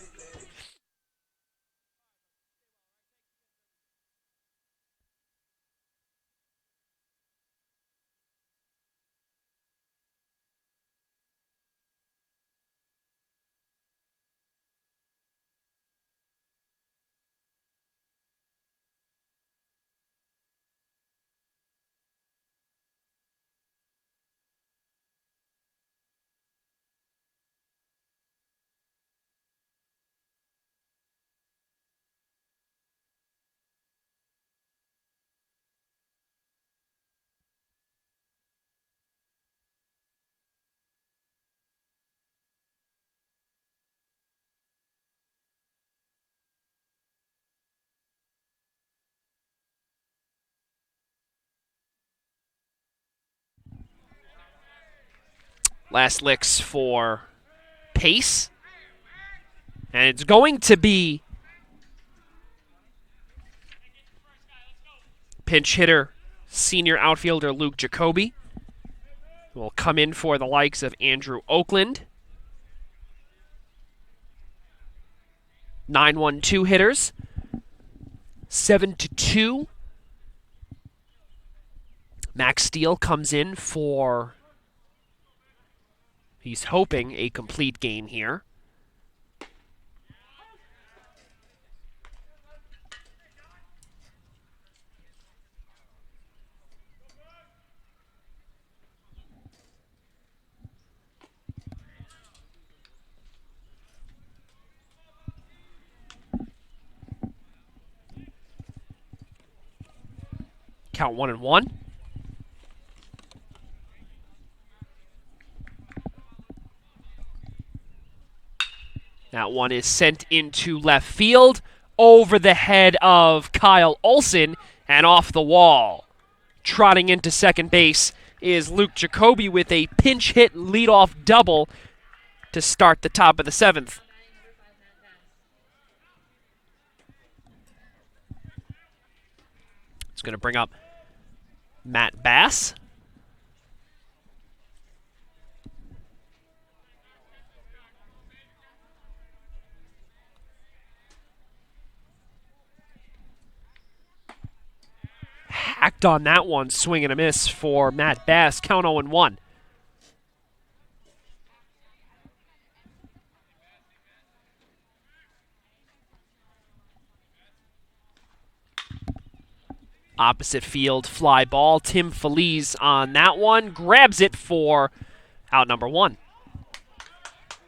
Last licks for Pace. And it's going to be pinch hitter, senior outfielder Luke Jacoby will come in for the likes of Andrew Oakland. 9-1-2 hitters. 7-2. Max Steele comes in for, he's hoping, a complete game here. Count 1-1. That one is sent into left field over the head of Kyle Olson and off the wall. Trotting into second base is Luke Jacoby with a pinch hit leadoff double to start the top of the 7th. It's going to bring up Matt Bass. Hacked on that one, swing and a miss for Matt Bass. Count 0-1. Opposite field fly ball. Tim Feliz on that one. Grabs it for out number 1.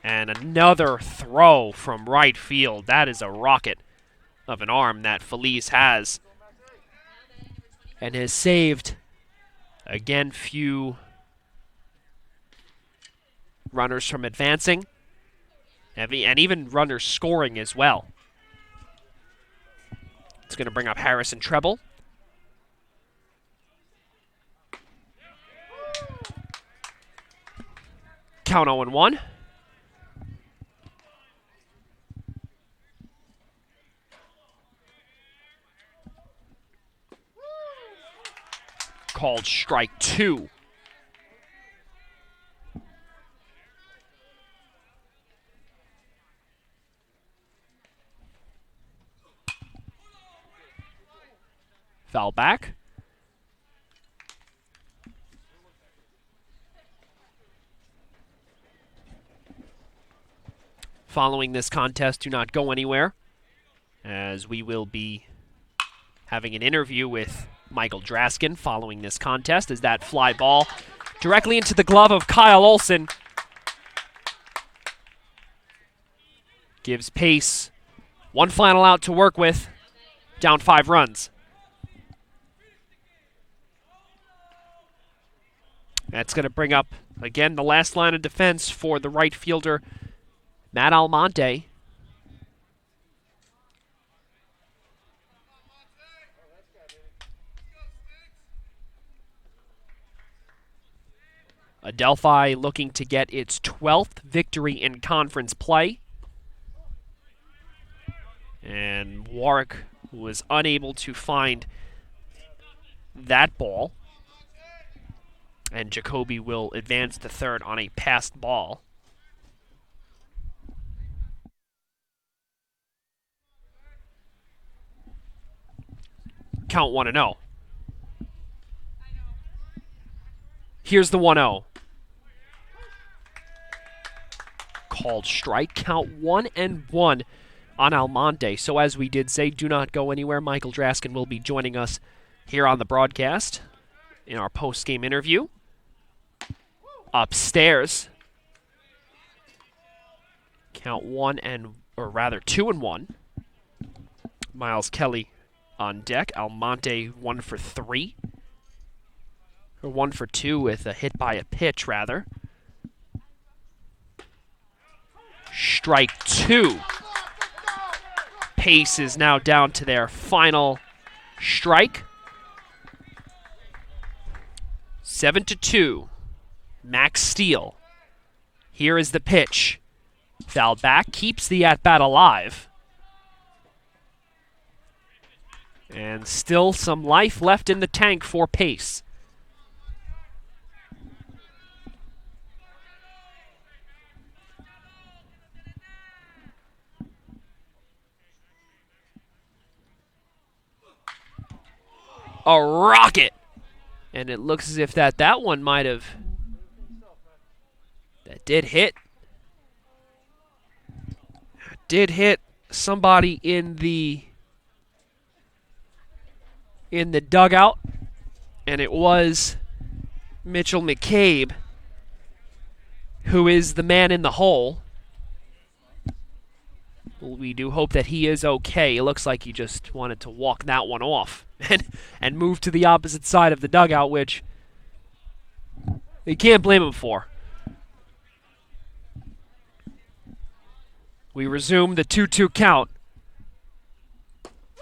And another throw from right field. That is a rocket of an arm that Feliz has. And has saved, again, few runners from advancing. And even runners scoring as well. It's going to bring up Harrison Treble. Count 0-1. Called strike 2. Foul back. Following this contest, do not go anywhere, as we will be having an interview with Michael Draskin following this contest as that fly ball directly into the glove of Kyle Olson gives Pace one final out to work with, down 5 runs. That's going to bring up, again, the last line of defense for the right fielder, Matt Almonte. Adelphi looking to get its 12th victory in conference play. And Warwick was unable to find that ball. And Jacoby will advance to third on a passed ball. Count 1-0. Here's the 1-0. Called strike. Count 1-1 on Almonte. So as we did say, do not go anywhere. Michael Draskin will be joining us here on the broadcast in our post-game interview. Upstairs. Count 2-1. Miles Kelly on deck. Almonte 1 for 3. Or 1 for 2 with a hit by a pitch, rather. Strike 2. Pace is now down to their final strike. 7-2. Max Steele. Here is the pitch. Foul back, keeps the at-bat alive. And still some life left in the tank for Pace. A rocket! And it looks as if that one might have... That did hit. Did hit somebody in the dugout. And it was Mitchell McCabe, who is the man in the hole. We do hope that he is okay. It looks like he just wanted to walk that one off and move to the opposite side of the dugout, which you can't blame him for. We resume the 2-2 count.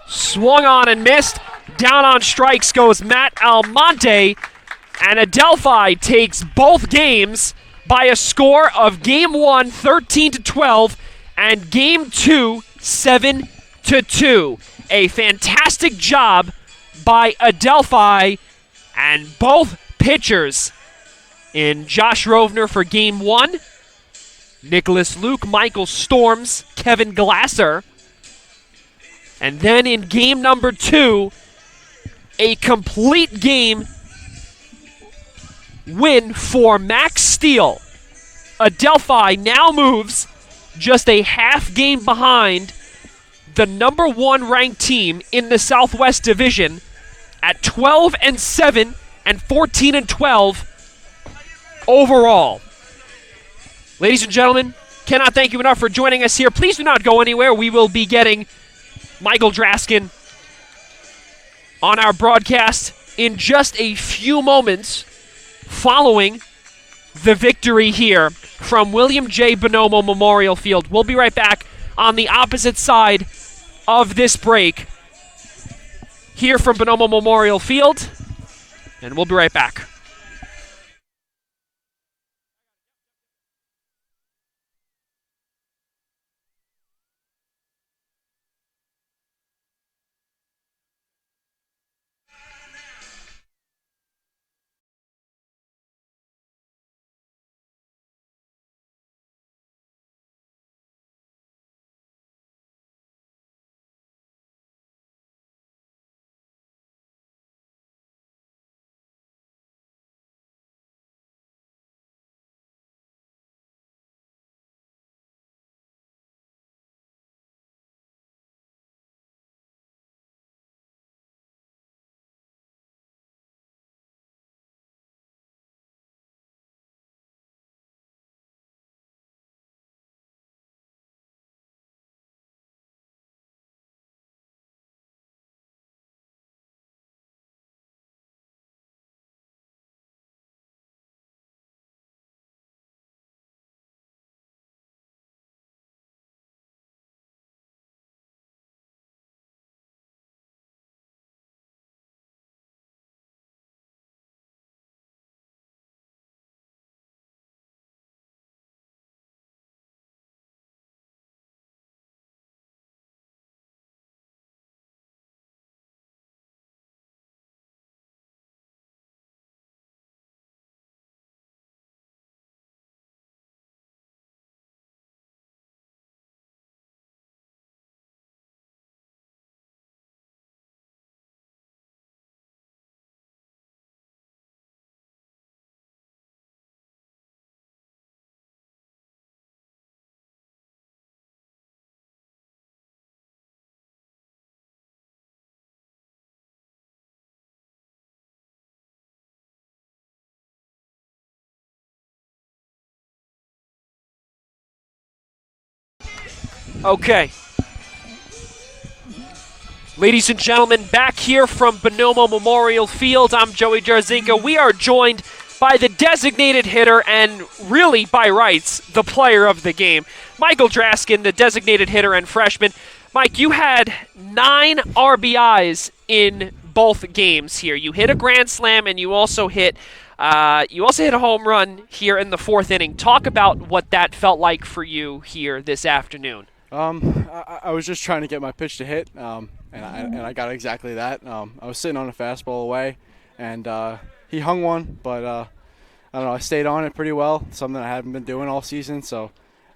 Swung on and missed. Down on strikes goes Matt Almonte, and Adelphi takes both games by a score of Game 1, 13-12, and Game 2, 7-2. A fantastic job by Adelphi and both pitchers in Josh Rovner for Game 1, Nicholas Luke, Michael Storms, Kevin Glasser. And then in game number 2, a complete game win for Max Steele. Adelphi now moves just a half game behind the number 1 ranked team in the Southwest Division at 12-7 and 14-12 overall. Ladies and gentlemen, cannot thank you enough for joining us here. Please do not go anywhere. We will be getting Michael Draskin on our broadcast in just a few moments following the victory here from William J. Bonomo Memorial Field. We'll be right back on the opposite side of this break here from Bonomo Memorial Field, and we'll be right back. Okay. Ladies and gentlemen, back here from Bonomo Memorial Field, I'm Joey Jarzinka. We are joined by the designated hitter and really, by rights, the player of the game, Michael Draskin, the designated hitter and freshman. Mike, you had 9 RBIs in both games here. You hit a grand slam, and you also hit a home run here in the 4th inning. Talk about what that felt like for you here this afternoon. I was just trying to get my pitch to hit, and I got exactly that. I was sitting on a fastball away, and he hung one, but I don't know. I stayed on it pretty well, something I haven't been doing all season. So,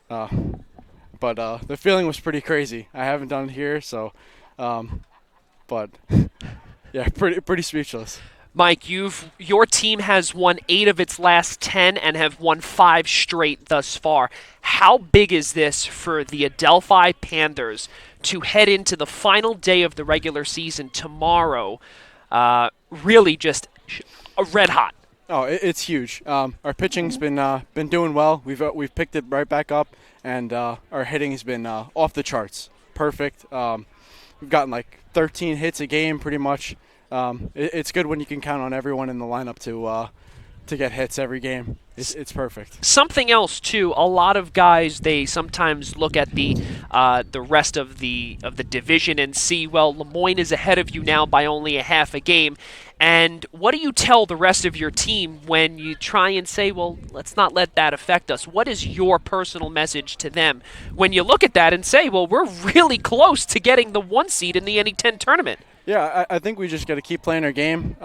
but the feeling was pretty crazy. I haven't done it here, so, but yeah, pretty speechless. Mike, your team has won 8 of its last 10 and have won 5 straight thus far. How big is this for the Adelphi Panthers to head into the final day of the regular season tomorrow? Really just red hot. Oh, it's huge. Our pitching's been doing well. We've picked it right back up, and our hitting has been off the charts. Perfect. We've gotten like 13 hits a game, pretty much. It's good when you can count on everyone in the lineup to get hits every game. It's perfect. Something else too. A lot of guys, they sometimes look at the rest of the division and see, well, Lemoyne is ahead of you now by only a half a game. And what do you tell the rest of your team when you try and say, well, let's not let that affect us? What is your personal message to them when you look at that and say, well, we're really close to getting the 1 seed in the NE10 tournament? Yeah, I think we just got to keep playing our game.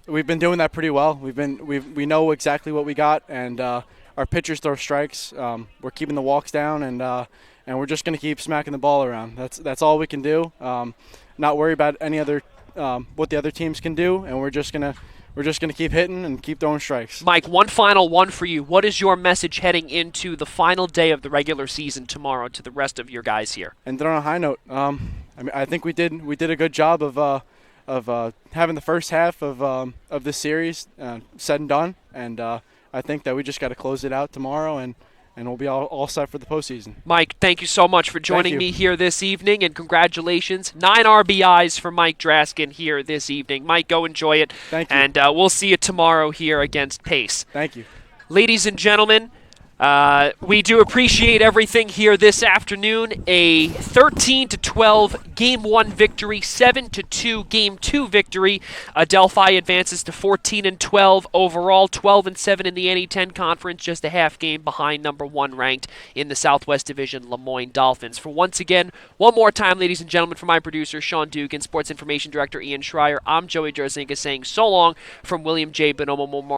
We've been doing that pretty well. We know exactly what we got, and our pitchers throw strikes. We're keeping the walks down, and we're just going to keep smacking the ball around. That's all we can do. Not worry about any other what the other teams can do, and we're just gonna keep hitting and keep throwing strikes. Mike, one final one for you. What is your message heading into the final day of the regular season tomorrow to the rest of your guys here? And then on a high note, I think we did a good job of having the first half of this series said and done, and I think that we just got to close it out tomorrow, and we'll be all set for the postseason. Mike, thank you so much for joining me here this evening, and congratulations. 9 RBIs for Mike Draskin here this evening. Mike, go enjoy it. Thank you. And we'll see you tomorrow here against Pace. Thank you. Ladies and gentlemen, we do appreciate everything here this afternoon. A 13-12 Game 1 victory, 7-2 Game 2 victory. Adelphi advances to 14-12 overall, 12-7 in the NE10 conference, just a half game behind number 1 ranked in the Southwest Division, Lemoyne Dolphins. For once again, one more time, ladies and gentlemen, for my producer, Sean Dugan, Sports Information Director, Ian Schreier, I'm Joey Jarzinka saying so long from William J. Bonomo Memorial